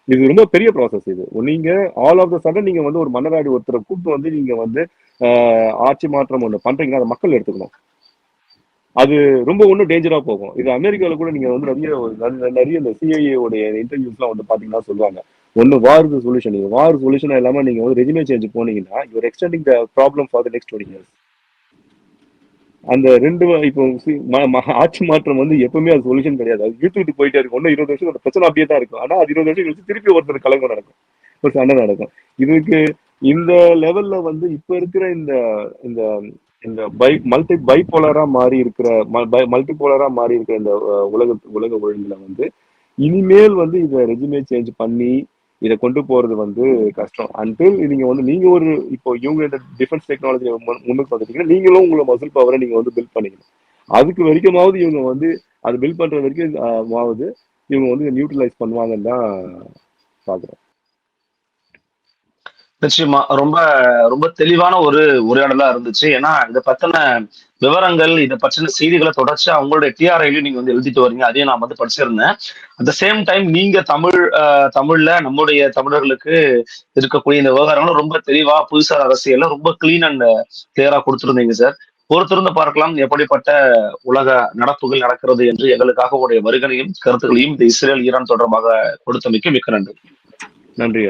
இது ரொம்ப பெரிய ப்ராசஸ். இது நீங்க ஆல் ஆஃப் த சடன் நீங்க வந்து ஒரு மன்னராடி ஒருத்தரை கூப்பிட்டு வந்து நீங்க வந்து ஆட்சி மாற்றம் ஒண்ணு பண்றீங்கன்னா அதை மக்கள் எடுத்துக்கணும். அது ரொம்ப ஒன்றும் டேஞ்சரா போகும். இது அமெரிக்கால கூட நீங்க வந்து நிறைய இந்த சிஐஏ உடைய இன்டர்வியூஸ் எல்லாம் வந்து பாத்தீங்கன்னா சொல்லுவாங்க, வார் சொல்யூஷன். வார் சொல்யூஷன் இல்லாம நீங்க வந்து ரெஜிமே சேஞ்ச் போனீங்கன்னா you're extending the problem for the next 20 years. அந்த இப்போ ஆட்சி மாற்றம் வந்து எப்பவுமே அது சொல்யூஷன் கிடையாது. அது இழுத்துட்டு போயிட்டே இருக்கும். 20 வருஷம் அந்த பிரச்சனை அப்படியே தான் இருக்கும். ஆனா அது 20 வருஷம் கழிச்சு திருப்பி ஒருத்தர் கலங்கம் நடக்கும், ஒரு சண்டை நடக்கும். இதுக்கு இந்த லெவல்ல வந்து இப்ப இருக்கிற இந்த இந்த இந்த மல்டிபோலரா மாறி இருக்கிற இந்த உலக ஒழுங்குல வந்து இனிமேல் வந்து இதை ரெஜிமே சேஞ்ச் பண்ணி இதை கொண்டு போறது வந்து கஷ்டம். அன்டில் நீங்க ஒரு இப்போ இவங்க இந்த டிஃபென்ஸ் டெக்னாலஜி முன்னுக்கு வந்துட்டீங்கன்னா நீங்களும் உங்களை மசில் பவரை நீங்க வந்து பில்ட் பண்ணிக்கணும். அதுக்கு வரைக்குமாவது இவங்க வந்து அது பில்ட் பண்ற வரைக்கும் இவங்க வந்து நியூட்ரலைஸ் பண்ணுவாங்கன்னு தான் பாக்குறேன். நிச்சயமா ரொம்ப ரொம்ப தெளிவான ஒரு உரையாடலா இருந்துச்சு. ஏன்னா இதை பத்தின விவரங்கள், இதை பற்றின செய்திகளை தொடர்ச்சி அவங்களுடைய டிஆர்ஐலையும் நீங்க வந்து எழுதிட்டு வரீங்க. அதையும் நான் வந்து படிச்சிருந்தேன். அட் த சேம் டைம் நீங்க தமிழ்ல நம்முடைய தமிழர்களுக்கு இருக்கக்கூடிய இந்த விவகாரங்களும் ரொம்ப தெளிவா புதுசார் அரசியல்ல ரொம்ப கிளீன் அண்ட் கிளியரா கொடுத்துருந்தீங்க சார். பொறுத்திருந்து பார்க்கலாம் எப்படிப்பட்ட உலக நடப்புகள் நடக்கிறது என்று. எங்களுக்காக உடைய வருகனையும் கருத்துக்களையும் இந்த இஸ்ரேல் ஈரான் தொடர்பாக கொடுத்தமைக்கு மிக்க நன்றி. நன்றி.